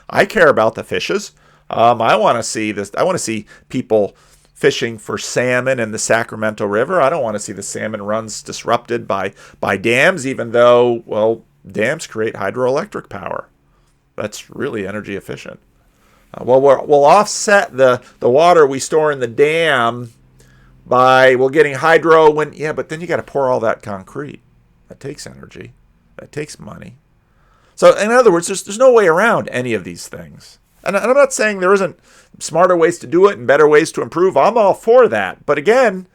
I care about the fishes. I want to see this. I want to see people fishing for salmon in the Sacramento River. I don't want to see the salmon runs disrupted by dams, even though, well, dams create hydroelectric power. That's really energy efficient. We'll offset the water we store in the dam by getting hydro but then you got to pour all that concrete. That takes energy. That takes money. So in other words, there's no way around any of these things. And I'm not saying there isn't smarter ways to do it and better ways to improve. I'm all for that. But again,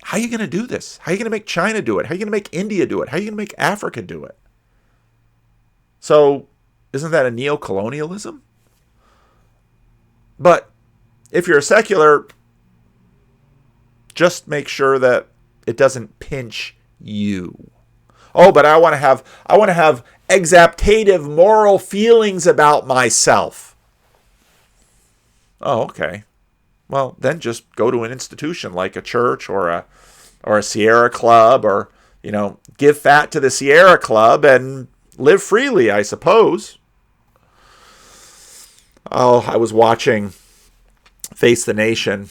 how are you going to do this? How are you going to make China do it? How are you going to make India do it? How are you going to make Africa do it? So isn't that a neo-colonialism? But if you're a secular, just make sure that it doesn't pinch you. Oh, but I want to have exaptative moral feelings about myself. Oh, okay. Well, then just go to an institution like a church or a Sierra Club, or give fat to the Sierra Club and live freely, I suppose. Oh, I was watching Face the Nation.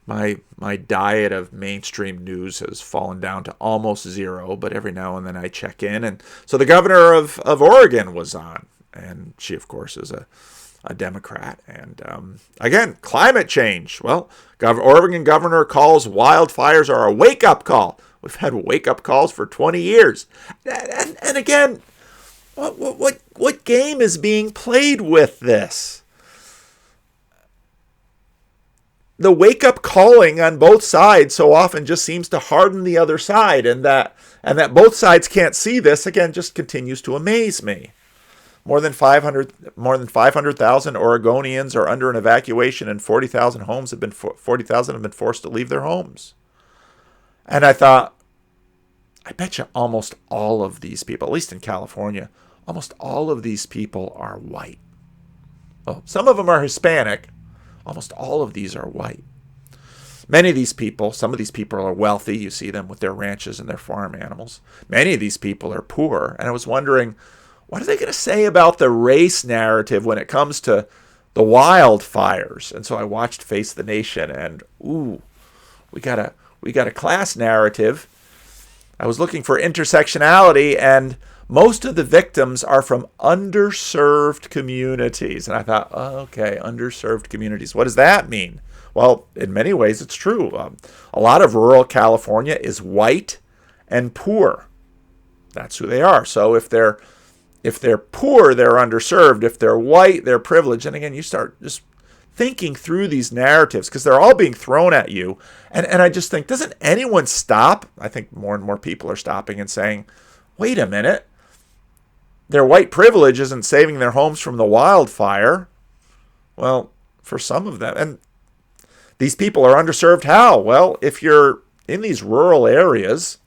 My diet of mainstream news has fallen down to almost zero, but every now and then I check in. And so the governor of Oregon was on, and she, of course, is a Democrat. And again, climate change. Well, Oregon governor calls wildfires are a wake-up call. We've had wake-up calls for 20 years. And again, what game is being played with this? The wake-up calling on both sides so often just seems to harden the other side, and that both sides can't see this, again, just continues to amaze me. More than 500,000 Oregonians are under an evacuation, and 40,000 have been forced to leave their homes. And I thought, I bet you almost all of these people, at least in California, almost all of these people are white. Well, some of them are Hispanic. Almost all of these are white. Many of these people, some of these people are wealthy. You see them with their ranches and their farm animals. Many of these people are poor. And I was wondering, what are they going to say about the race narrative when it comes to the wildfires? And so I watched Face the Nation, and ooh, we got a class narrative. I was looking for intersectionality, and most of the victims are from underserved communities. And I thought, oh, okay, underserved communities. What does that mean? Well, in many ways, it's true. A lot of rural California is white and poor. That's who they are. So if they're poor, they're underserved. If they're white, they're privileged. And again, you start just thinking through these narratives because they're all being thrown at you. And I just think, doesn't anyone stop? I think more and more people are stopping and saying, wait a minute. Their white privilege isn't saving their homes from the wildfire. Well, for some of them. And these people are underserved how? Well, if you're in these rural areas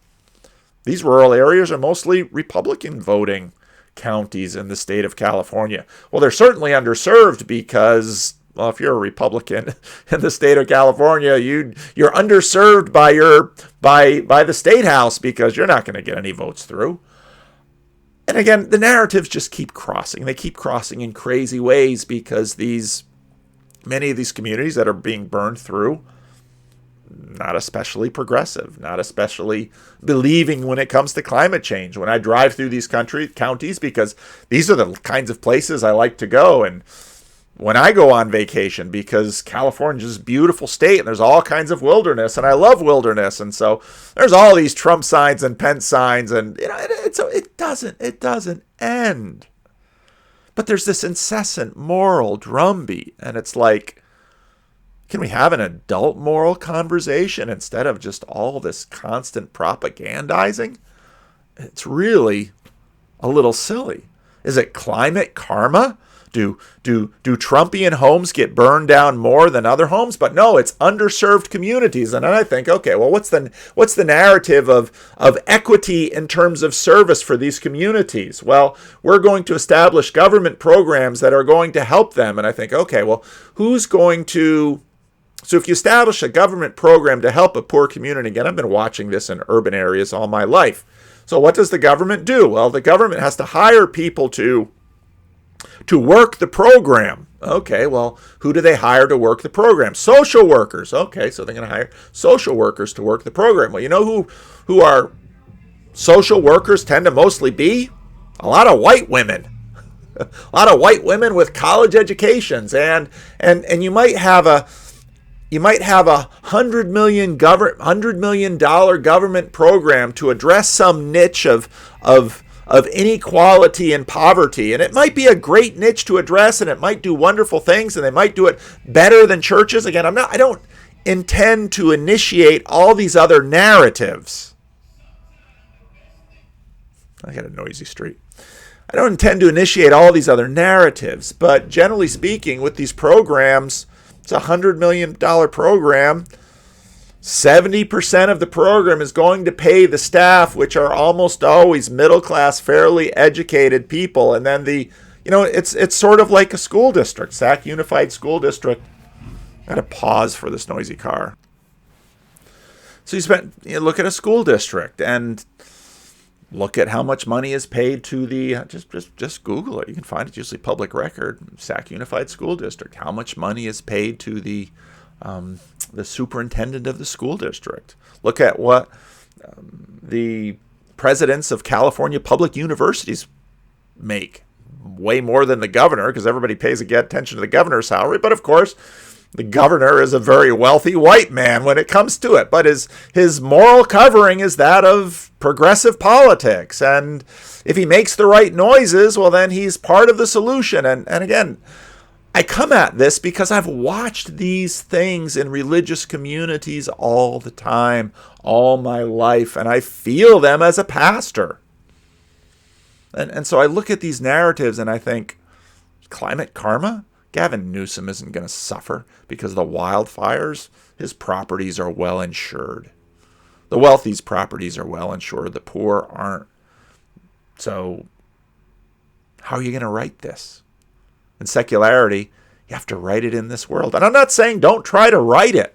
are mostly Republican voting counties in the state of California. Well, they're certainly underserved because, well, if you're a Republican in the state of California, you're underserved by the state house because you're not going to get any votes through. And again, the narratives just keep crossing. They keep crossing in crazy ways because many of these communities that are being burned through, not especially progressive, not especially believing when it comes to climate change. When I drive through these counties, because these are the kinds of places I like to go, and when I go on vacation, because California is a beautiful state and there's all kinds of wilderness, and I love wilderness, and so there's all these Trump signs and Pence signs, and it doesn't end. But there's this incessant moral drumbeat, and it's like, can we have an adult moral conversation instead of just all this constant propagandizing? It's really a little silly. Is it climate karma? Do Trumpian homes get burned down more than other homes? But no, it's underserved communities. And then I think, okay, well, what's the narrative of equity in terms of service for these communities? Well, we're going to establish government programs that are going to help them. And I think, okay, well, who's going to... So if you establish a government program to help a poor community, again, I've been watching this in urban areas all my life. So what does the government do? Well, the government has to hire people to work the program. Okay, well, who do they hire to work the program? Social workers. Okay, so they're going to hire social workers to work the program. Well, you know who our social workers tend to mostly be? A lot of white women. A lot of white women with college educations. And you might have a $100 million government program to address some niche of inequality and poverty. And it might be a great niche to address, and it might do wonderful things, and they might do it better than churches. Again, I don't intend to initiate all these other narratives. I got a noisy street. I don't intend to initiate all these other narratives, but generally speaking, with these programs, it's a $100 million program. 70% of the program is going to pay the staff, which are almost always middle-class, fairly educated people. And then it's sort of like a school district, Sac Unified School District. I got to pause for this noisy car. So you look at a school district and look at how much money is paid to the, just Google it. You can find it, usually public record, Sac Unified School District. How much money is paid to the superintendent of the school district. Look at what the presidents of California public universities make. Way more than the governor, because everybody pays attention to the governor's salary. But of course, the governor is a very wealthy white man when it comes to it. But his moral covering is that of progressive politics. And if he makes the right noises, well, then he's part of the solution. And again, I come at this because I've watched these things in religious communities all the time, all my life, and I feel them as a pastor. And so I look at these narratives and I think, climate karma? Gavin Newsom isn't going to suffer because of the wildfires. His properties are well insured. The wealthy's properties are well insured. The poor aren't. So how are you going to write this? In secularity, you have to write it in this world. And I'm not saying don't try to write it.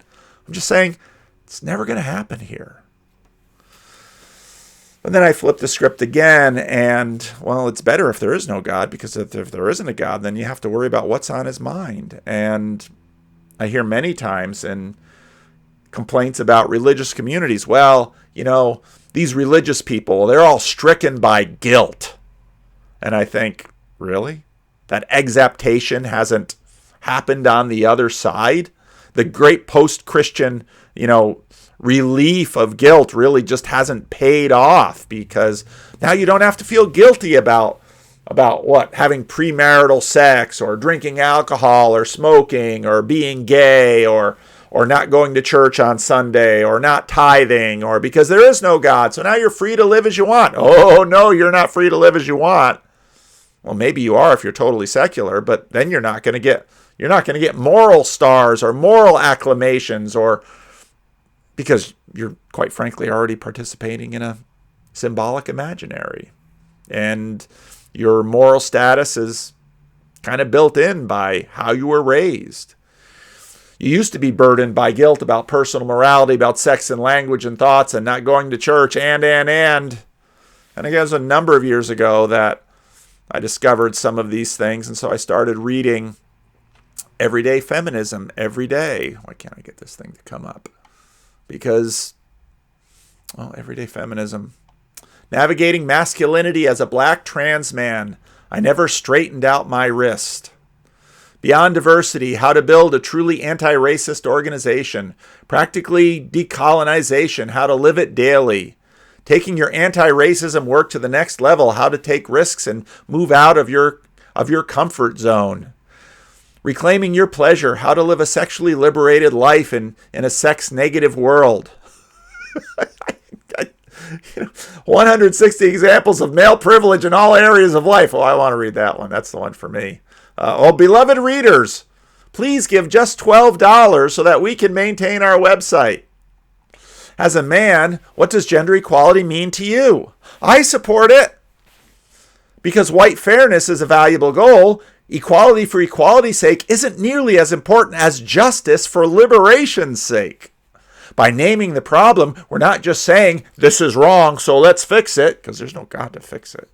I'm just saying it's never going to happen here. But then I flip the script again, and, well, it's better if there is no God, because if there isn't a God, then you have to worry about what's on his mind. And I hear many times in complaints about religious communities, well, these religious people, they're all stricken by guilt. And I think, really? That exaptation hasn't happened on the other side? The great post-Christian, relief of guilt really just hasn't paid off, because now you don't have to feel guilty about what? Having premarital sex, or drinking alcohol, or smoking, or being gay, or not going to church on Sunday, or not tithing, or because there is no God. So now you're free to live as you want. Oh, no, you're not free to live as you want. Well, maybe you are if you're totally secular, but then you're not going to get moral stars or moral acclamations, or because you're quite frankly already participating in a symbolic imaginary. And your moral status is kind of built in by how you were raised. You used to be burdened by guilt about personal morality, about sex and language and thoughts, and not going to church, and I guess it was a number of years ago that I discovered some of these things, and so I started reading Everyday Feminism every day. Why can't I get this thing to come up? Because, Everyday Feminism. Navigating Masculinity as a Black Trans Man. I Never Straightened Out My Wrist. Beyond Diversity, How to Build a Truly Anti-Racist Organization. Practically Decolonization, How to Live It Daily. Taking your anti-racism work to the next level, How to Take Risks and Move Out of your comfort zone. Reclaiming Your Pleasure, How to Live a Sexually Liberated Life in a sex-negative world. 160 examples of male privilege in all areas of life. Oh, I want to read that one. That's the one for me. Beloved readers, please give just $12 so that we can maintain our website. As a man, what does gender equality mean to you? I support it. Because white fairness is a valuable goal, equality for equality's sake isn't nearly as important as justice for liberation's sake. By naming the problem, we're not just saying, this is wrong, so let's fix it, because there's no God to fix it.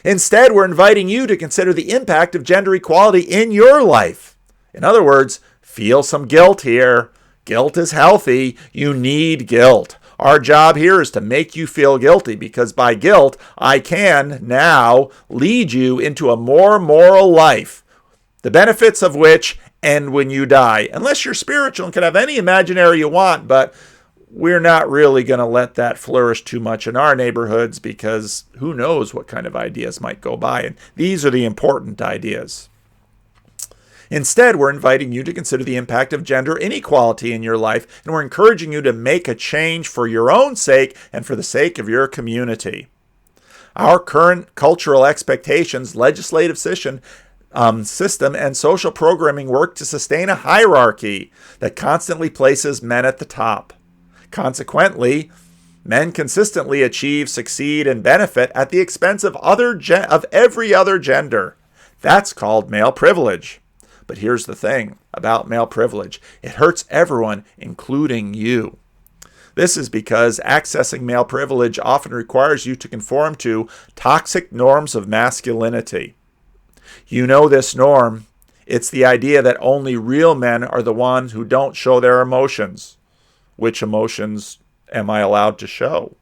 Instead, we're inviting you to consider the impact of gender equality in your life. In other words, feel some guilt here. Guilt is healthy. You need guilt. Our job here is to make you feel guilty, because by guilt, I can now lead you into a more moral life, the benefits of which end when you die. Unless you're spiritual and can have any imaginary you want, but we're not really going to let that flourish too much in our neighborhoods, because who knows what kind of ideas might go by. And these are the important ideas. Instead, we're inviting you to consider the impact of gender inequality in your life, and we're encouraging you to make a change for your own sake and for the sake of your community. Our current cultural expectations, legislative system, and social programming work to sustain a hierarchy that constantly places men at the top. Consequently, men consistently achieve, succeed, and benefit at the expense of every other gender. That's called male privilege. But here's the thing about male privilege. It hurts everyone, including you. This is because accessing male privilege often requires you to conform to toxic norms of masculinity. You know this norm. It's the idea that only real men are the ones who don't show their emotions. Which emotions am I allowed to show?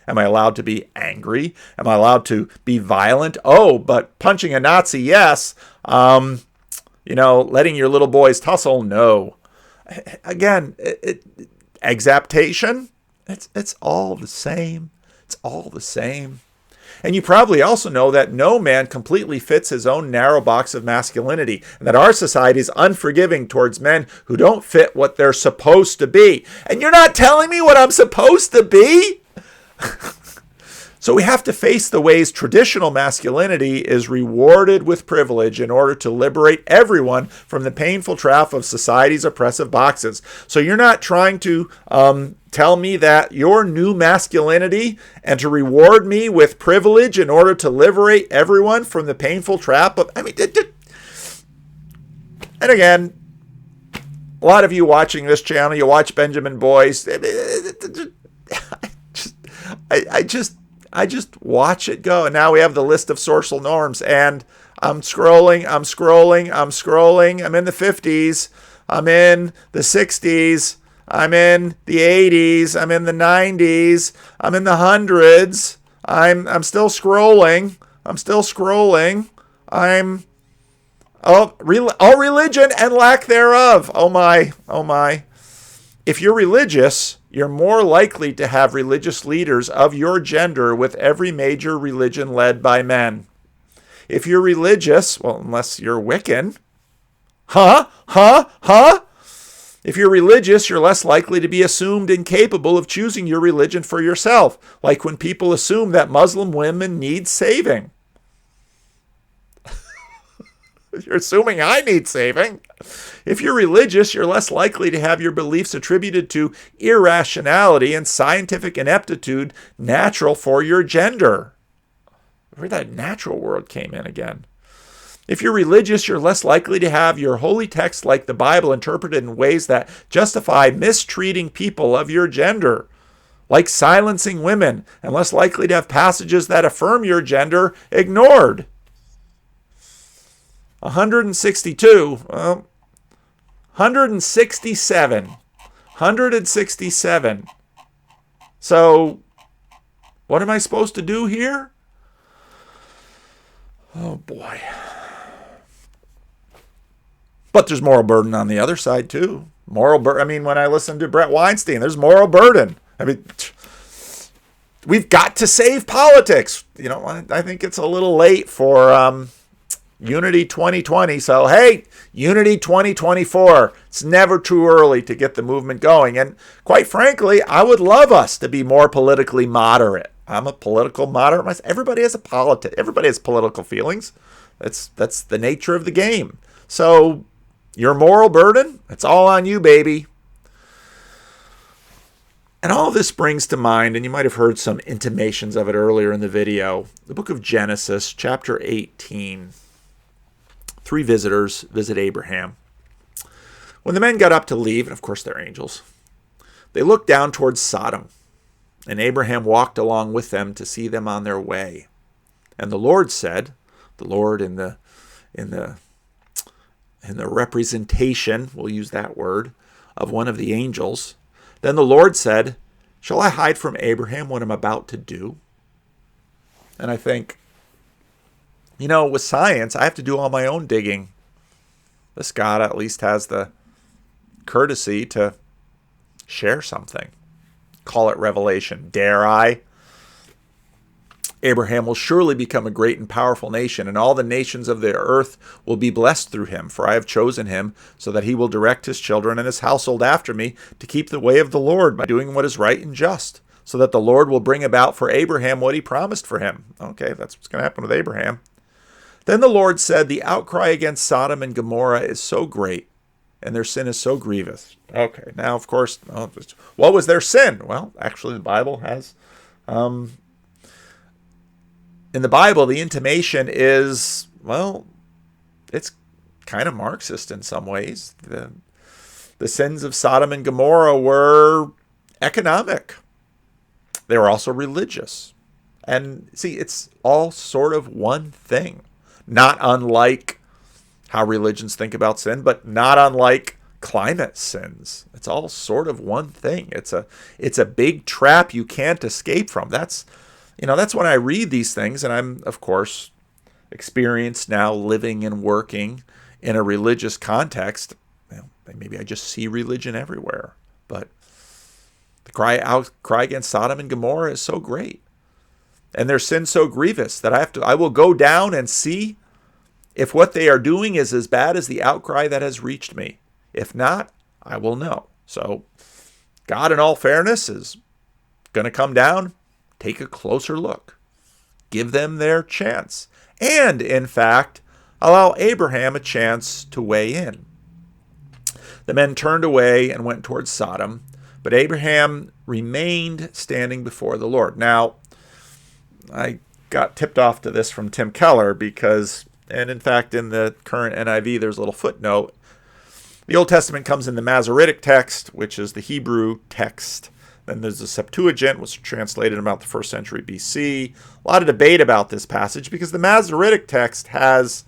Am I allowed to be angry? Am I allowed to be violent? Oh, but punching a Nazi, yes. Letting your little boys tussle, no. Again, exaptation, it's all the same. It's all the same. And you probably also know that no man completely fits his own narrow box of masculinity, and that our society is unforgiving towards men who don't fit what they're supposed to be. And you're not telling me what I'm supposed to be? So we have to face the ways traditional masculinity is rewarded with privilege in order to liberate everyone from the painful trap of society's oppressive boxes. So you're not trying to tell me that your new masculinity and to reward me with privilege in order to liberate everyone from the painful trap of, and again, a lot of you watching this channel, you watch Benjamin Boyce. I just watch it go. And now we have the list of social norms. And I'm scrolling. I'm in the 50s. I'm in the 60s. I'm in the 80s. I'm in the 90s. I'm in the hundreds. I'm still scrolling. All religion and lack thereof. Oh my. If you're religious, you're more likely to have religious leaders of your gender with every major religion led by men. If you're religious, well, unless you're Wiccan. If you're religious, you're less likely to be assumed incapable of choosing your religion for yourself, like when people assume that Muslim women need saving. You're assuming I need saving. If you're religious, you're less likely to have your beliefs attributed to irrationality and scientific ineptitude natural for your gender. Where that natural word came in again. If you're religious, you're less likely to have your holy text like the Bible interpreted in ways that justify mistreating people of your gender, like silencing women, and less likely to have passages that affirm your gender ignored. 162, well, 167. So, what am I supposed to do here? Oh boy. But there's moral burden on the other side too. Moral burden. I mean, when I listen to Brett Weinstein, there's moral burden. I mean, we've got to save politics. You know, I think it's a little late for Unity 2020. So, hey, Unity 2024. It's never too early to get the movement going. And quite frankly, I would love us to be more politically moderate. I'm a political moderate myself. Everybody has political feelings. That's the nature of the game. So, your moral burden, it's all on you, baby. And all this brings to mind, and you might have heard some intimations of it earlier in the video, the book of Genesis, chapter 18. 3 visitors visit Abraham. When the men got up to leave, and of course they're angels, they looked down towards Sodom, and Abraham walked along with them to see them on their way. And the Lord said, the Lord in the representation, we'll use that word, of one of the angels. Then the Lord said, shall I hide from Abraham what I'm about to do? And I think, you know, with science, I have to do all my own digging. This God at least has the courtesy to share something. Call it revelation. Dare I? Abraham will surely become a great and powerful nation, and all the nations of the earth will be blessed through him. For I have chosen him so that he will direct his children and his household after me to keep the way of the Lord by doing what is right and just, so that the Lord will bring about for Abraham what he promised for him. Okay, that's what's going to happen with Abraham. Then the Lord said, the outcry against Sodom and Gomorrah is so great, and their sin is so grievous. Okay, now, of course, what was their sin? Well, actually, the Bible has... in the Bible, the intimation is, well, it's kind of Marxist in some ways. The sins of Sodom and Gomorrah were economic. They were also religious. And see, it's all sort of one thing. Not unlike how religions think about sin, but not unlike climate sins. It's all sort of one thing. It's a big trap you can't escape from. That's when I read these things, and I'm, of course, experienced now living and working in a religious context. Well, maybe I just see religion everywhere. But the cry against Sodom and Gomorrah is so great, and their sin so grievous that I will go down and see if what they are doing is as bad as the outcry that has reached me. If not, I will know. So God, in all fairness, is going to come down, take a closer look, give them their chance, and, in fact, allow Abraham a chance to weigh in. The men turned away and went towards Sodom, but Abraham remained standing before the Lord. Now, I got tipped off to this from Tim Keller because, and in fact, in the current NIV, there's a little footnote. The Old Testament comes in the Masoretic text, which is the Hebrew text. Then there's the Septuagint, which was translated in about the 1st century BC. A lot of debate about this passage because the Masoretic text has,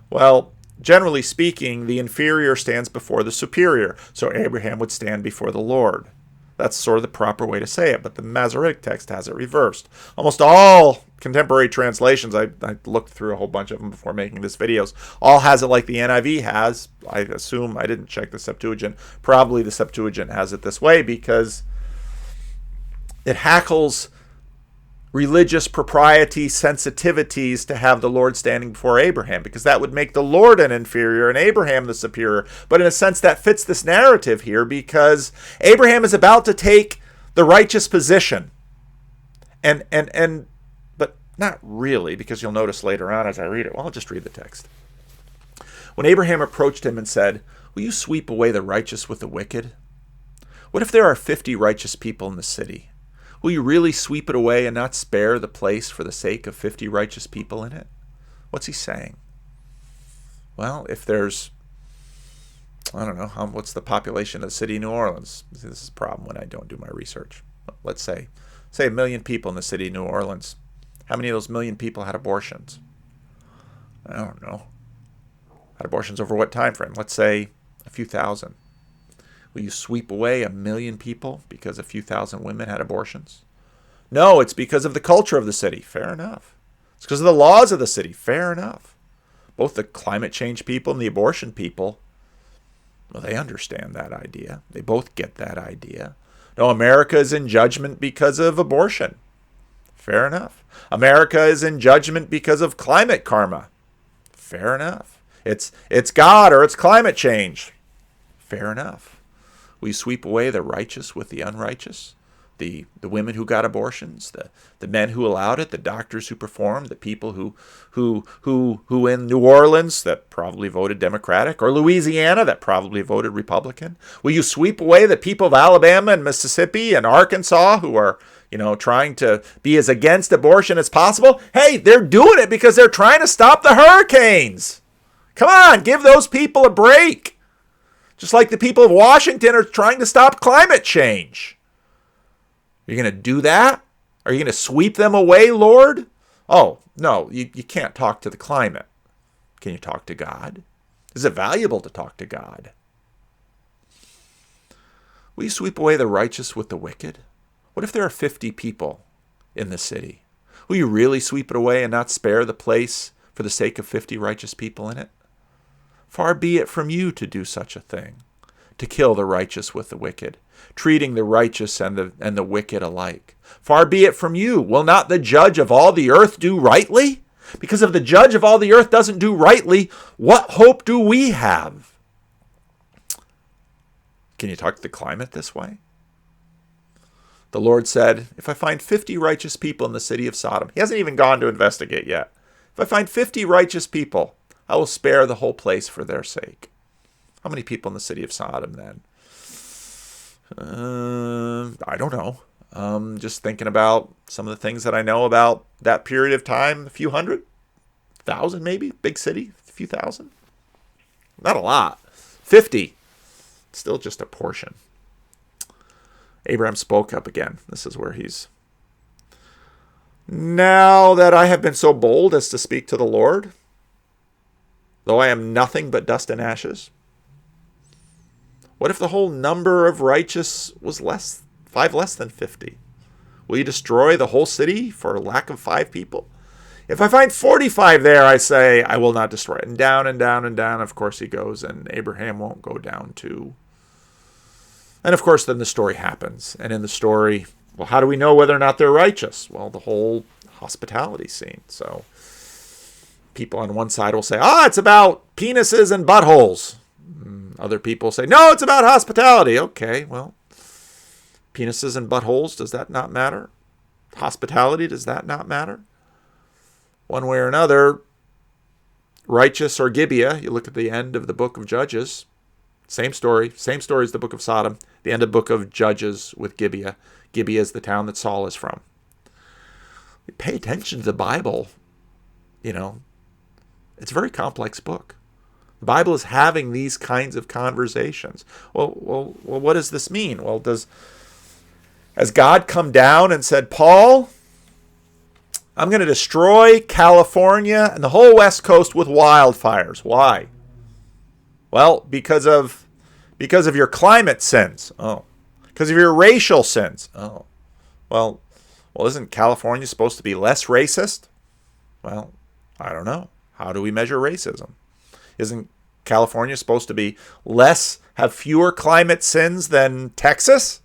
well, generally speaking, the inferior stands before the superior. So Abraham would stand before the Lord. That's sort of the proper way to say it, but the Masoretic text has it reversed. Almost all contemporary translations, I looked through a whole bunch of them before making this videos, all has it like the NIV has. I assume, I didn't check the Septuagint, probably the Septuagint has it this way because it hackles religious propriety sensitivities to have the Lord standing before Abraham, because that would make the Lord an inferior and Abraham the superior. But in a sense, that fits this narrative here because Abraham is about to take the righteous position. But not really, because you'll notice later on as I read it. Well, I'll just read the text. When Abraham approached him and said, "Will you sweep away the righteous with the wicked? What if there are 50 righteous people in the city? Will you really sweep it away and not spare the place for the sake of 50 righteous people in it?" What's he saying? Well, if there's, I don't know, what's the population of the city of New Orleans? This is a problem when I don't do my research. Let's say 1 million people in the city of New Orleans. How many of those million people had abortions? I don't know. Had abortions over what time frame? Let's say a few thousand. Will you sweep away 1 million people because a few thousand women had abortions? No, it's because of the culture of the city. Fair enough. It's because of the laws of the city. Fair enough. Both the climate change people and the abortion people, well, they understand that idea. They both get that idea. No, America is in judgment because of abortion. Fair enough. America is in judgment because of climate karma. Fair enough. It's God or it's climate change. Fair enough. Will you sweep away the righteous with the unrighteous? The women who got abortions, the men who allowed it, the doctors who performed, the people who in New Orleans that probably voted Democratic, or Louisiana that probably voted Republican? Will you sweep away the people of Alabama and Mississippi and Arkansas who are, trying to be as against abortion as possible? Hey, they're doing it because they're trying to stop the hurricanes. Come on, give those people a break. Just like the people of Washington are trying to stop climate change. You're going to do that? Are you going to sweep them away, Lord? Oh, no, you can't talk to the climate. Can you talk to God? Is it valuable to talk to God? Will you sweep away the righteous with the wicked? What if there are 50 people in the city? Will you really sweep it away and not spare the place for the sake of 50 righteous people in it? Far be it from you to do such a thing, to kill the righteous with the wicked, treating the righteous and the wicked alike. Far be it from you. Will not the judge of all the earth do rightly? Because if the judge of all the earth doesn't do rightly, what hope do we have? Can you talk to the climate this way? The Lord said, if I find 50 righteous people in the city of Sodom, he hasn't even gone to investigate yet. If I find 50 righteous people, I will spare the whole place for their sake. How many people in the city of Sodom then? I don't know. Just thinking about some of the things that I know about that period of time. A few hundred, 1,000 maybe. Big city, a few thousand. Not a lot. 50. Still just a portion. Abraham spoke up again. This is where he's. Now that I have been so bold as to speak to the Lord, though I am nothing but dust and ashes, what if the whole number of righteous was 5 less than 50? Will you destroy the whole city for lack of 5 people? If I find 45 there, I say, I will not destroy it. And down and down and down, of course, he goes, and Abraham won't go down too. And of course, then the story happens. And in the story, well, how do we know whether or not they're righteous? Well, the whole hospitality scene. So people on one side will say, it's about penises and buttholes. Other people say, no, it's about hospitality. Okay, well, penises and buttholes, does that not matter? Hospitality, does that not matter? One way or another, righteous or Gibeah, you look at the end of the book of Judges, same story as the book of Sodom, the end of the book of Judges with Gibeah. Gibeah is the town that Saul is from. Pay attention to the Bible, it's a very complex book. The Bible is having these kinds of conversations. Well, what does this mean? Well, has God come down and said, Paul, I'm going to destroy California and the whole West Coast with wildfires. Why? Well, because of your climate sins. Oh. Because of your racial sins. Oh. Well, isn't California supposed to be less racist? Well, I don't know. How do we measure racism? Isn't California supposed to be have fewer climate sins than Texas?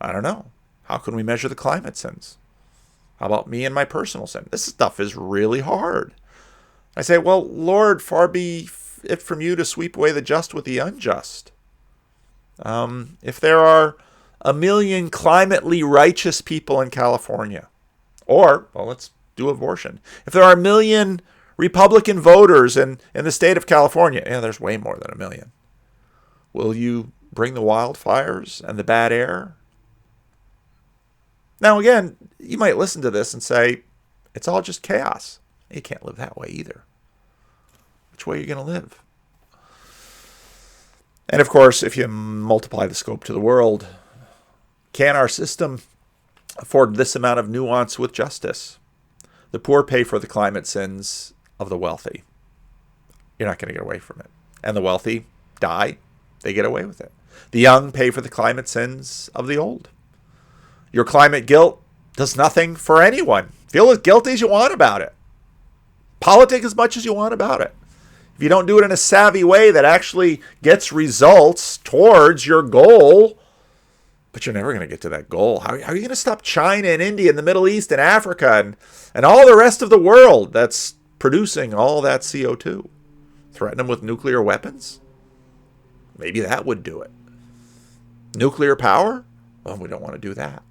I don't know. How can we measure the climate sins? How about me and my personal sin? This stuff is really hard. I say, well, Lord, far be it from you to sweep away the just with the unjust. If there are 1 million climately righteous people in California, or, well, let's do abortion. If there are 1 million Republican voters in the state of California, there's way more than 1 million. Will you bring the wildfires and the bad air? Now, again, you might listen to this and say, it's all just chaos. You can't live that way either. Which way are you going to live? And of course, if you multiply the scope to the world, can our system afford this amount of nuance with justice? The poor pay for the climate sins of the wealthy. You're not going to get away from it. And the wealthy die. They get away with it. The young pay for the climate sins of the old. Your climate guilt does nothing for anyone. Feel as guilty as you want about it. Politic as much as you want about it. If you don't do it in a savvy way that actually gets results towards your goal, but you're never going to get to that goal. How are you going to stop China and India and the Middle East and Africa and all the rest of the world that's producing all that CO2? Threaten them with nuclear weapons? Maybe that would do it. Nuclear power? Well, we don't want to do that.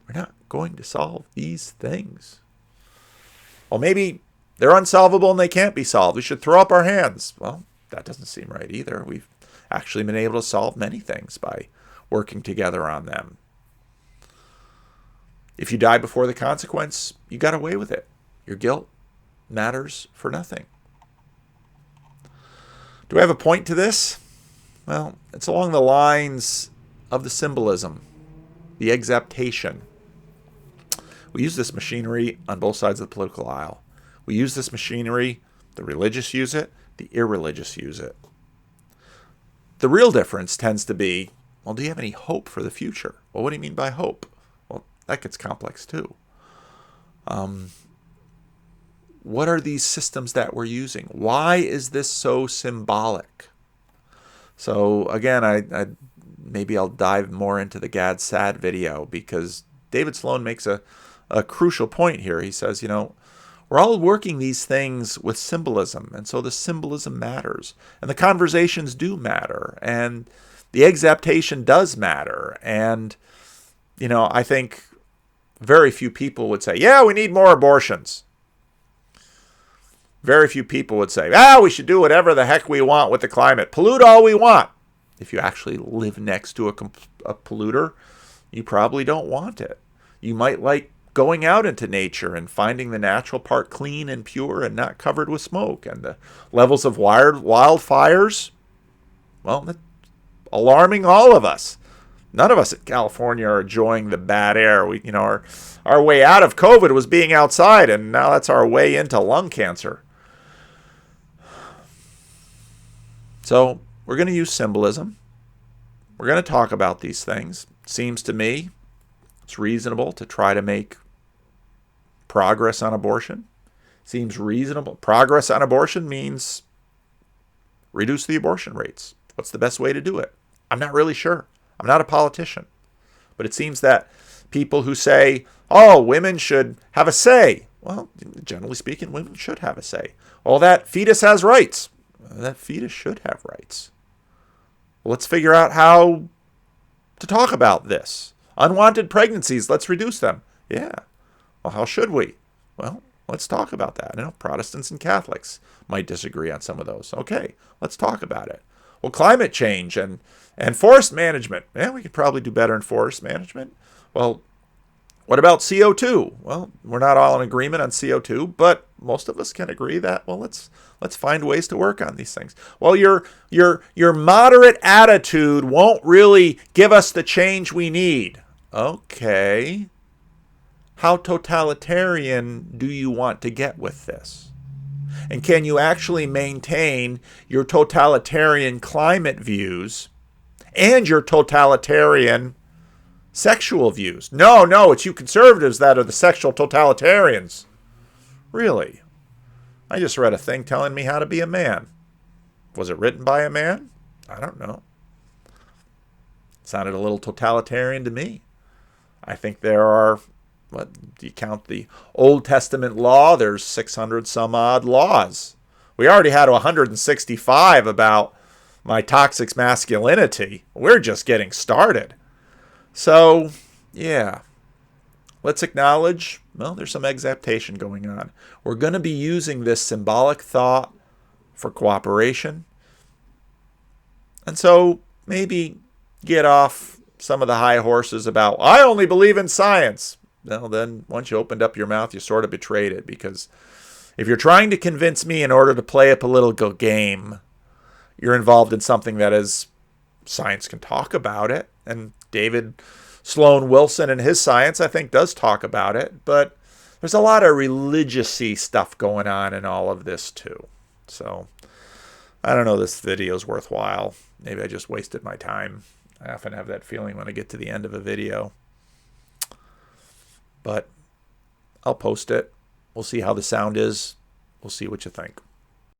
We're not going to solve these things. Well, maybe they're unsolvable and they can't be solved. We should throw up our hands. Well, that doesn't seem right either. We've actually been able to solve many things by working together on them. If you die before the consequence, you got away with it. Your guilt matters for nothing. Do I have a point to this? Well, it's along the lines of the symbolism, the exaptation. We use this machinery on both sides of the political aisle. We use this machinery, the religious use it, the irreligious use it. The real difference tends to be, well, do you have any hope for the future? Well, what do you mean by hope? Well, that gets complex too. What are these systems that we're using? Why is this so symbolic? So again, maybe I'll dive more into the Gad Sad video because David Sloan makes a crucial point here. He says, we're all working these things with symbolism, and so the symbolism matters, and the conversations do matter, and the exaptation does matter, and I think very few people would say, yeah, we need more abortions. Very few people would say, we should do whatever the heck we want with the climate. Pollute all we want. If you actually live next to a polluter, you probably don't want it. You might like going out into nature and finding the natural part clean and pure and not covered with smoke. And the levels of wildfires, well, that's alarming all of us. None of us in California are enjoying the bad air. Our way out of COVID was being outside, and now that's our way into lung cancer. So we're going to use symbolism. We're going to talk about these things. Seems to me it's reasonable to try to make progress on abortion. Seems reasonable. Progress on abortion means reduce the abortion rates. What's the best way to do it? I'm not really sure. I'm not a politician. But it seems that people who say, women should have a say. Well, generally speaking, women should have a say. Well, that fetus has rights. That fetus should have rights. Well, let's figure out how to talk about this. Unwanted pregnancies, let's reduce them. Yeah. Well, how should we? Well, let's talk about that. Protestants and Catholics might disagree on some of those. Okay, let's talk about it. Well, climate change and forest management. We could probably do better in forest management. Well, What about CO2? Well, we're not all in agreement on CO2, but most of us can agree that, well, let's find ways to work on these things. Well, your moderate attitude won't really give us the change we need. Okay. How totalitarian do you want to get with this? And can you actually maintain your totalitarian climate views and your totalitarian sexual views? No, it's you conservatives that are the sexual totalitarians. Really? I just read a thing telling me how to be a man. Was it written by a man? I don't know. It sounded a little totalitarian to me. I think there are, what, do you count the Old Testament law? There's 600 some odd laws. We already had 165 about my toxic masculinity. We're just getting started. So, yeah, let's acknowledge, well, there's some exaptation going on. We're going to be using this symbolic thought for cooperation. And so maybe get off some of the high horses about, I only believe in science. Well, then once you opened up your mouth, you sort of betrayed it, because if you're trying to convince me in order to play a political game, you're involved in something that is, science can talk about it. And David Sloan Wilson and his science, I think, does talk about it. But there's a lot of religious-y stuff going on in all of this, too. So I don't know, this video's worthwhile. Maybe I just wasted my time. I often have that feeling when I get to the end of a video. But I'll post it. We'll see how the sound is. We'll see what you think.